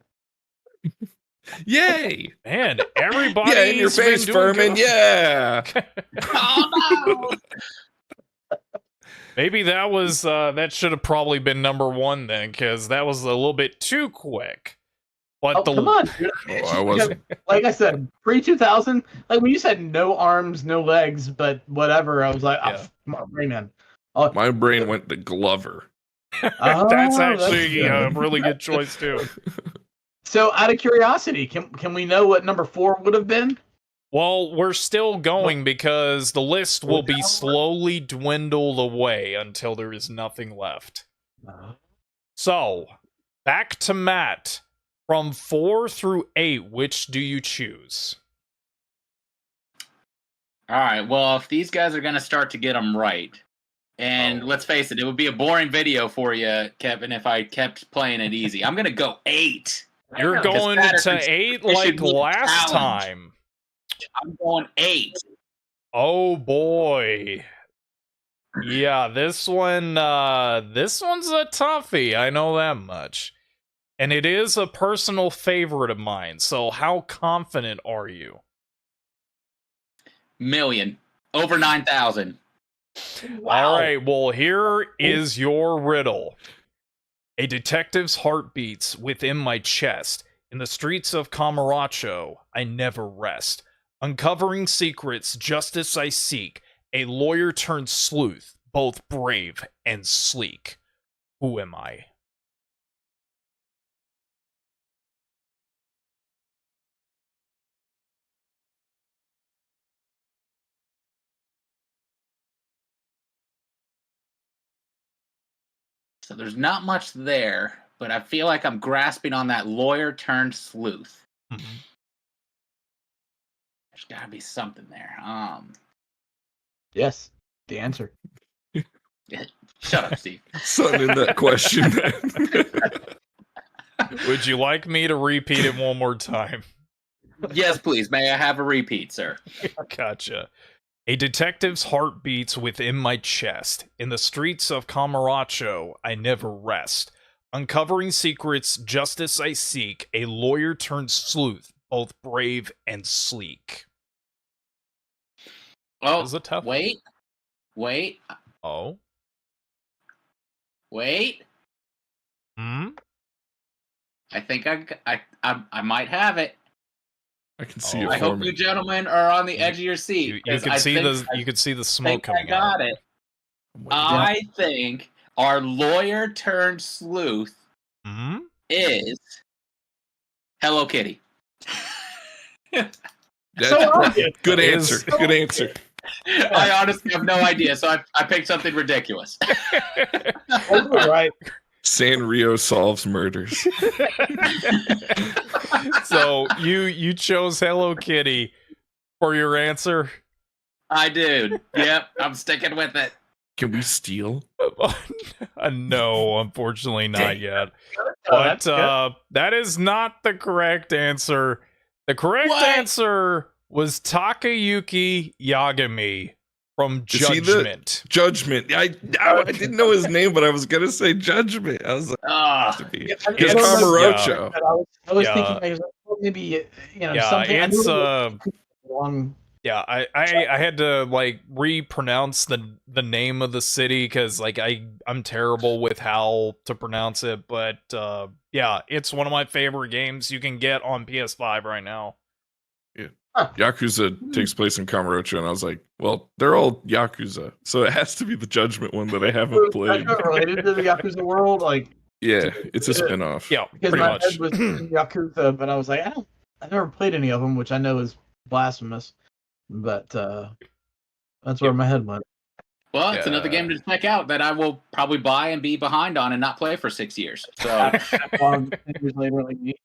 Yay! Man, everybody. Yeah, in your face, Furman. Yeah. Oh no! Maybe that was that should have probably been number one then, because that was a little bit too quick. But Oh, come on, dude. Oh, I wasn't. Like I said, pre-2000, like when you said no arms, no legs, but whatever, I was like, Yeah. come on, Rayman. Oh, My brain went to Glover. that's actually good. a really good choice too. So, out of curiosity, can we know what number 4 would have been? Well, we're still going because the list will be slowly dwindled away until there is nothing left. So, back to Matt. From 4 through 8, which do you choose? All right. Well, if these guys are going to start to get them right, and let's face it, it would be a boring video for you, Kevin, if I kept playing it easy. I'm going to go 8. You're going to 8 like last time. I'm going 8. Oh boy. Yeah, this one's a toughie, I know that much. And it is a personal favorite of mine, so how confident are you? Million. Over 9,000. Wow. All right, well, here is your riddle. A detective's heart beats within my chest. In the streets of Camaracho, I never rest. Uncovering secrets, justice I seek. A lawyer turned sleuth, both brave and sleek. Who am I? So there's not much there, but I feel like I'm grasping on that lawyer turned sleuth. Mhm. There's got to be something there. Yes, the answer. Shut up, Steve. Something in that question. Would you like me to repeat it one more time? Yes, please. May I have a repeat, sir? Gotcha. A detective's heart beats within my chest. In the streets of Camaracho, I never rest. Uncovering secrets, justice I seek. A lawyer turned sleuth, both brave and sleek. Oh, That was a tough one. wait. Oh? Wait. Hmm? I think I might have it. I can see Oh. it I for hope me. you gentlemen are on the edge of your seat. You 'cause could I see think- you could see the I smoke think I coming got out. it. I think our lawyer turned sleuth Hmm? is Hello Kitty. That's So obvious. good Is- answer. Good answer. I honestly have no idea, so I picked something ridiculous. All right. Sanrio solves murders. So you chose Hello Kitty for your answer? I do. Yep, I'm sticking with it. Can we steal? No, unfortunately not yet. Oh, that's But good. that is not the correct answer. The correct What? answer was Takayuki Yagami from Is he the- Judgment. Judgment. I didn't know his name, but I was gonna say Judgment. I was like, Ah, to be. Yeah, It's It's- Camarocho. I was Yeah. thinking like, well, maybe Yeah, something. I knew it's it was long. yeah, I had to like repronounce the name of the city because like I'm terrible with how to pronounce it, but yeah, it's one of my favorite games you can get on PS5 right now. Yakuza takes place in Camarocho, and I was like, well, they're all Yakuza, so it has to be the Judgment one that I haven't played. Related to the Yakuza world, like Yeah, it's a spinoff. Yeah, Because pretty my much. head was in Yakuza, but I was like, I've never played any of them, which I know is blasphemous. But that's where my head went. Well, it's another game to check out that I will probably buy and be behind on and not play for 6 years. So 10 years later, like me.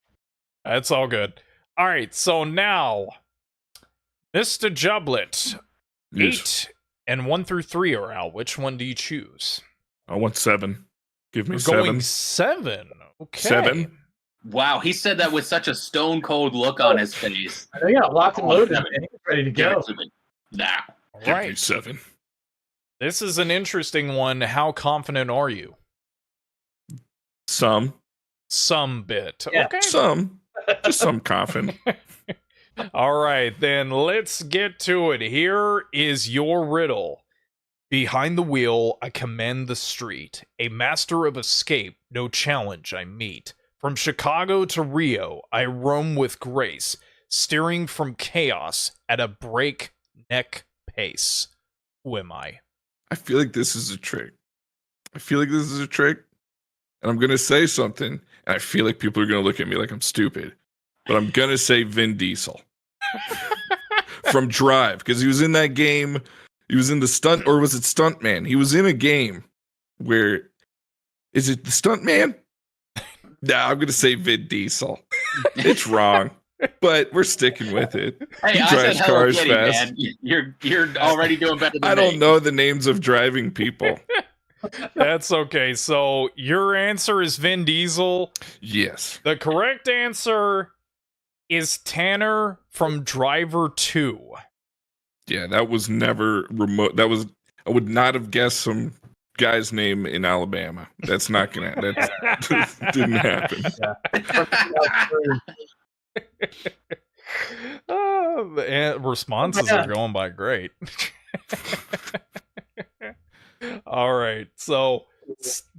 That's all good. All right, so now, Mr. Jublet, Yes. 8 and 1 through 3 are out. Which one do you choose? I want 7. Give me We're 7. going 7. Okay. 7. wow, he said that with such a stone cold look on his face. I got locked and loaded, seven. and he's ready to Give go. it to me now. All Give me right. 7. This is an interesting one. How confident are you? Some. Some bit. Yeah. Okay. Some. Just some confident. All right, then let's get to it. Here is your riddle. Behind the wheel, I command the street. A master of escape, no challenge I meet. From Chicago to Rio, I roam with grace, steering from chaos at a breakneck pace. Who am I? I feel like this is a trick. And I'm going to say something, and I feel like people are going to look at me like I'm stupid. But I'm going to say Vin Diesel. From Drive, because he was in that game. He was in the stunt, or was it Stuntman? He was in a game where, is it the Stuntman? Nah, I'm going to say Vin Diesel. It's wrong, but we're sticking with it. Hey, He I said drives Hello cars Kitty, fast. man. You're already doing better than I me. don't know the names of driving people. That's okay. So your answer is Vin Diesel. Yes. The correct answer is Tanner from Driver 2. Yeah, that was never remote. I would not have guessed some guy's name in Alabama. That's not gonna. That didn't happen. Oh, the responses are going by great. All right, so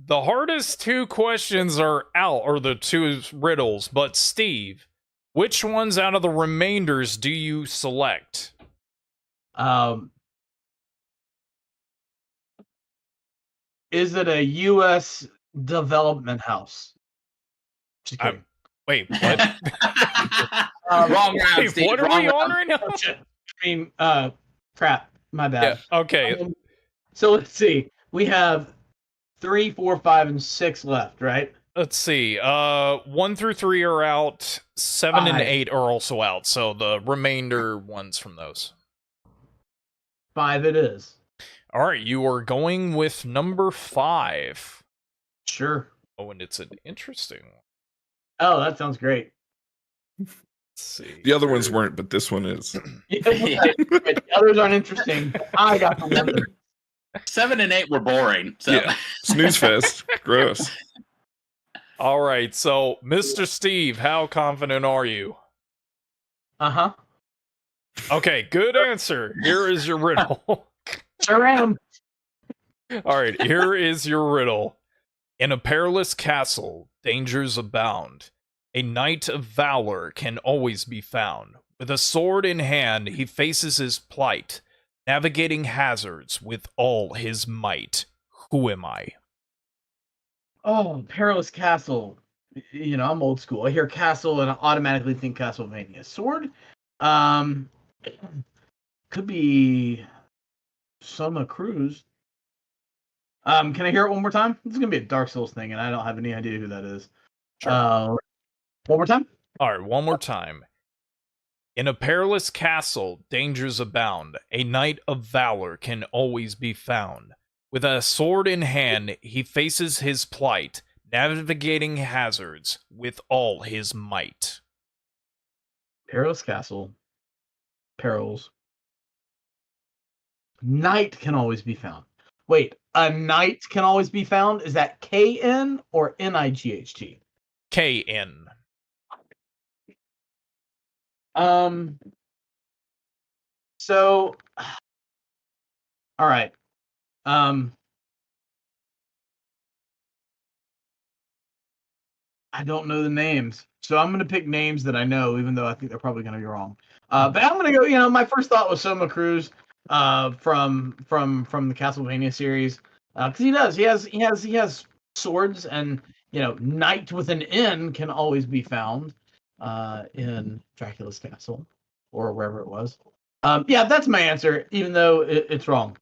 the hardest 2 questions are out, or the 2 riddles. But Steve, which ones out of the remainders do you select? Is it a U.S. development house? Just kidding. Wait, what? Wrong round, Wait, Steve. what are Wrong we on round. right now? I mean, crap. My bad. Yeah, okay. So let's see. We have 3, 4, 5, and 6 left, right? Let's see. 1 through 3 are out. 7 and 5. 8 are also out. So the remainder ones from those. 5 it is. All right, you are going with number 5. Sure. Oh, and it's an interesting one. Oh, that sounds great. Let's see. The other ones weren't, but this one is. The others aren't interesting. But I got the one. 7 and 8 were boring. So. Yeah. Snooze fest. Gross. All right, so Mr. Steve, how confident are you? Uh-huh. Okay, good answer. Here is your riddle. Sure am. All right, here is your riddle. In a perilous castle, dangers abound. A knight of valor can always be found. With a sword in hand, he faces his plight, navigating hazards with all his might. Who am I? Oh, Perilous Castle. You know, I'm old school. I hear castle and I automatically think Castlevania. Sword? Could be Soma Cruz. Can I hear it one more time? This is gonna be a Dark Souls thing, and I don't have any idea who that is. Sure. One more time? All right, one more time. In a perilous castle, dangers abound. A knight of valor can always be found. With a sword in hand, he faces his plight, navigating hazards with all his might. Perilous Castle. Perils. Knight can always be found. Wait, a knight can always be found? Is that KN or NIGHT? KN. So all right. I don't know the names. So I'm gonna pick names that I know, even though I think they're probably gonna be wrong. But I'm gonna go, my first thought was Soma Cruz from the Castlevania series. Because he has swords, and Knight with an N can always be found in Dracula's castle or wherever it was. Yeah, that's my answer, even though it's wrong.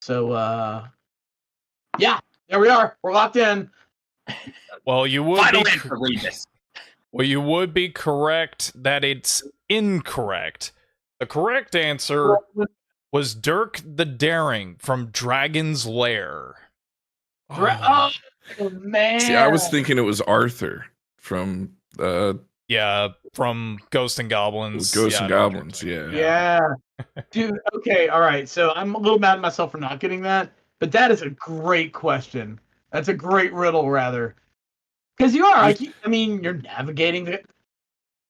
So, yeah, there we are. We're locked in. Well, you would Final be answer, Regis. well, you would be correct that it's incorrect. The correct answer was Dirk the Daring from Dragon's Lair. Oh, man. See, I was thinking it was Arthur from Yeah, from Ghosts and Goblins. Ghosts and I know what you're Goblins. talking Yeah. Yeah. Dude, okay, all right. So I'm a little mad at myself for not getting that, but that is a great question. That's a great riddle, rather. Because you are, like, I mean, you're navigating the.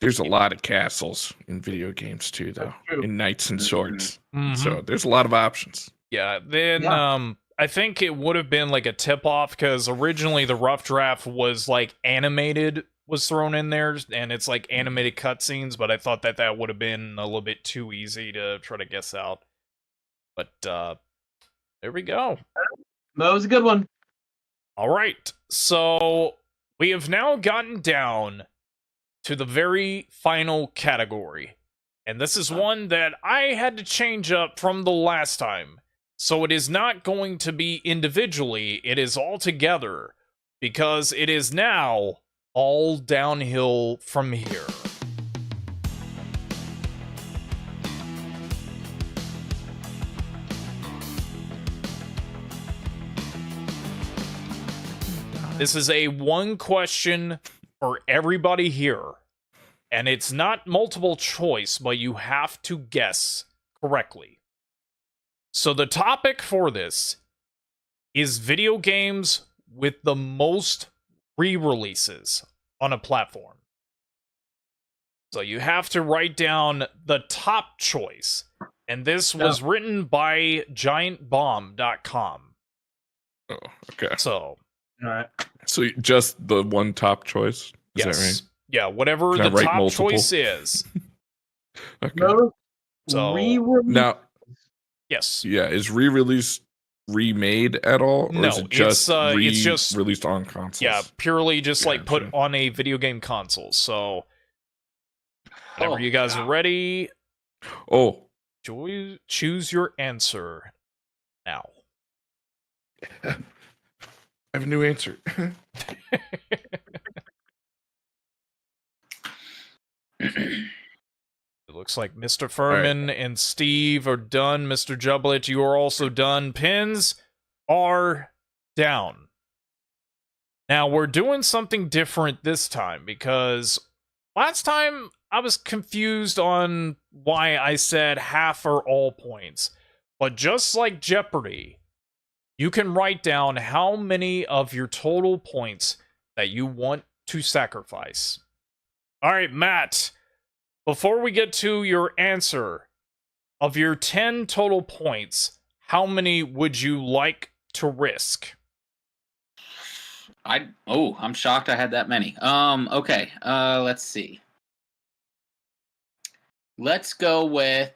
There's a lot of castles in video games too, though, true. in knights and swords. Mhm. So there's a lot of options. Yeah, then Yeah. I think it would have been like a tip off because originally the rough draft was like animated was thrown in there and it's like animated cutscenes, but I thought that would have been a little bit too easy to try to guess out. But there we go. That was a good one. All right. So we have now gotten down to the very final category. And this is one that I had to change up from the last time. So it is not going to be individually, it is all together. Because it is now all downhill from here. This is a one question for everybody here. And it's not multiple choice, but you have to guess correctly. So the topic for this is video games with the most re-releases on a platform. So you have to write down the top choice. And this was written by giantbomb.com. Oh, okay. So, All right. So just the one top choice? Is yes. that right? Yeah, whatever Can I the write top multiple? choice is. Okay. No. So- Re-release. Now, Yes. yeah, is re-release remade at all? Or No, is it just it's just- released on consoles? Yeah, purely just like put Gotcha. on a video game console. So, whenever you guys are ready, Oh, choose your answer now. I have a new answer. It looks like Mr. Furman and Steve are done. Mr. Jublet, you are also done. Pins are down. Now, we're doing something different this time because last time I was confused on why I said half or all points. But just like Jeopardy, you can write down how many of your total points that you want to sacrifice. All right, Matt, before we get to your answer, of your 10 total points, how many would you like to risk? I'm shocked I had that many. Okay. Let's see. Let's go with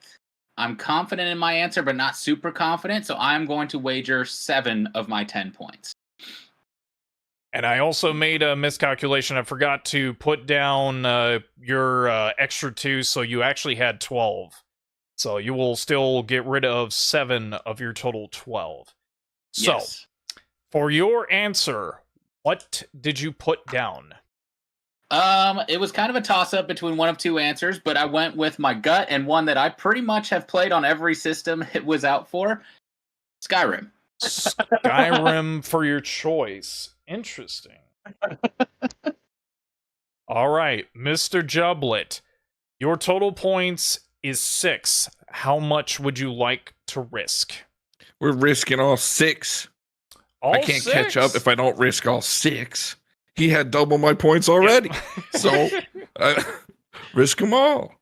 I'm confident in my answer, but not super confident, so I'm going to wager 7 of my 10 points. And I also made a miscalculation. I forgot to put down your extra 2, so you actually had 12. So you will still get rid of 7 of your total 12. So, Yes. for your answer, what did you put down? It was kind of a toss-up between one of two answers, but I went with my gut and one that I pretty much have played on every system it was out for, Skyrim. Skyrim for your choice. Interesting. All right, Mr. Jublet, your total points is 6. How much would you like to risk? We're risking all 6. All I can't 6? catch up if I don't risk all 6. He had double my points already. So, risk them all.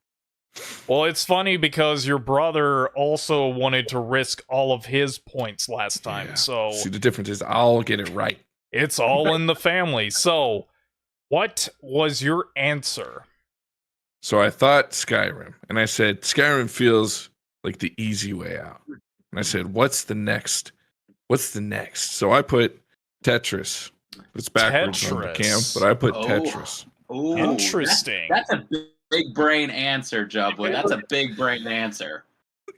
Well, it's funny because your brother also wanted to risk all of his points last time. Yeah. So See, the difference is I'll get it right. it's all in the family. So what was your answer? So I thought Skyrim, and I said Skyrim feels like the easy way out. And I said, what's the next? What's the next? So I put Tetris It's backwards on the Tetris. camp, but I put Oh. Tetris. Ooh, Interesting. That's a big brain answer, Jubwood. That's a big brain answer.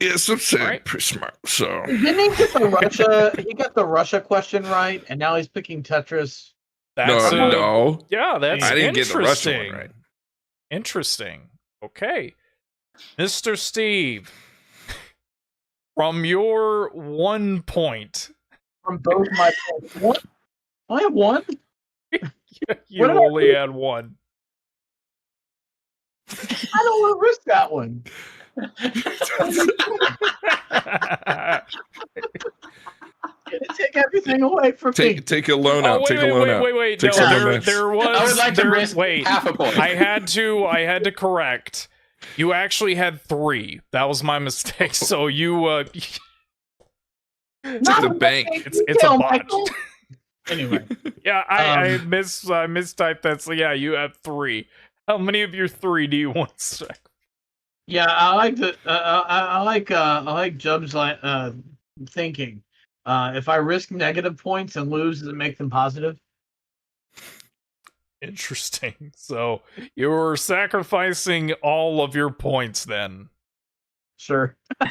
Yes, I'm saying Right. pretty smart. So Didn't he get the Russia? He got the Russia question right, and now he's picking Tetris. That's no, yeah, that's I didn't get the Russian interesting. one right. Interesting. Okay. Mr. Steve, from your 1 point, From both my points. What? I have one. you What did I only do? had one. I don't want to risk that one. Take everything away from me. Take a loan out. Take a loan out. wait. Take No, someone else. there was. I would like to there, risk wait. half a point. I had to correct. You actually had 3. That was my mistake. So you. It's like the bank. It's a botch. Anyway, Yeah, I mistyped that. So yeah, you have 3. How many of your 3 do you want to say? yeah, I like the I like Jub's thinking. If I risk negative points and lose, does it make them positive? Interesting. So you're sacrificing all of your points then. Sure. Yeah,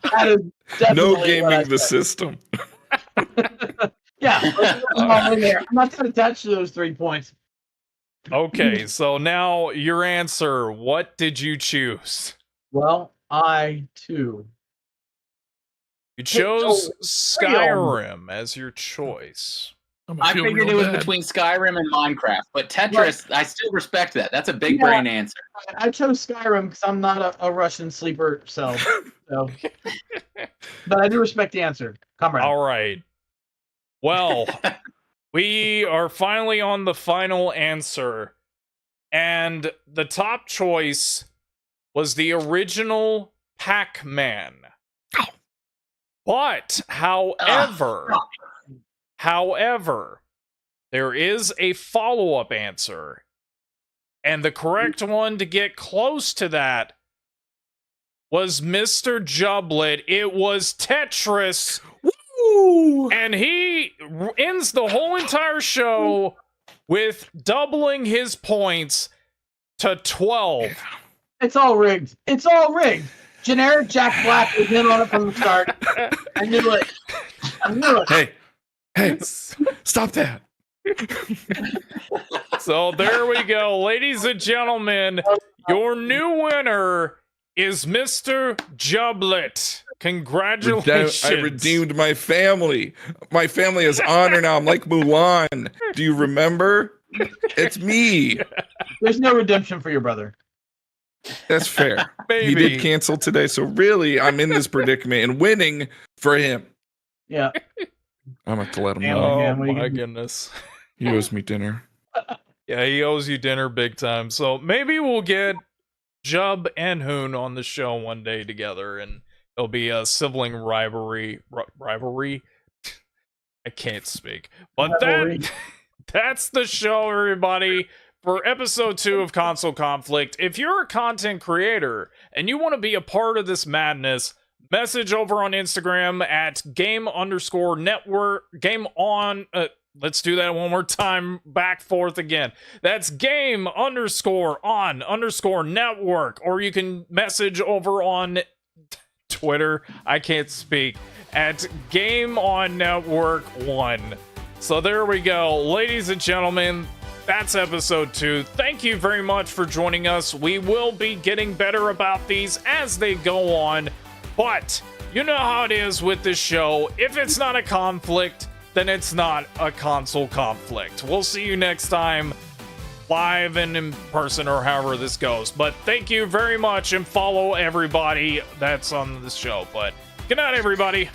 that is No definitely what I gaming the said. system. Yeah, let's put them all in there. I'm not going to touch those 3 points. Okay, so now your answer. What did you choose? Well, I too. You chose real. Skyrim as your choice. I figured it was between Skyrim and Minecraft, but Tetris, I still respect that. That's a big Yeah. brain answer. I chose Skyrim because I'm not a Russian sleeper cell. So. But I do respect the answer. Comrade. All right. Well, we are finally on the final answer. And the top choice was the original Pac-Man. But, however, there is a follow-up answer. And the correct one to get close to that was Mr. Jublet. It was Tetris. Woo! And he ends the whole entire show with doubling his points to 12. It's all rigged. It's all rigged. Generic Jack Black was in on it from the start. I knew it. I knew it. Hey, stop that. So there we go. Ladies and gentlemen, your new winner is Mr. Jublet. Congratulations. I redeemed my family. My family has honor now. I'm like Mulan. Do you remember? It's me. There's no redemption for your brother. That's fair. Maybe. He did cancel today, so really, I'm in this predicament and winning for him. Yeah. I'm going to let him Yeah, know. Oh man, what are you my gonna do? goodness. He owes me dinner. Yeah, he owes you dinner big time. So maybe we'll get Jub and Hoon on the show one day together, and it'll be a sibling rivalry. Rivalry? I can't speak. But Rivalry. that's the show, everybody, for episode 2 of Console Conflict. If you're a content creator and you want to be a part of this madness, message over on Instagram at game_network. Let's do that one more time. Back forth again. That's game_on_network. Or you can message over on Twitter. I can't speak. At GameOnNetwork1. So there we go. Ladies and gentlemen, that's episode 2. Thank you very much for joining us. We will be getting better about these as they go on. But you know how it is with this show. If it's not a conflict, then it's not a console conflict. We'll see you next time, live and in person, or however this goes. But thank you very much, and follow everybody that's on this show. But good night, everybody.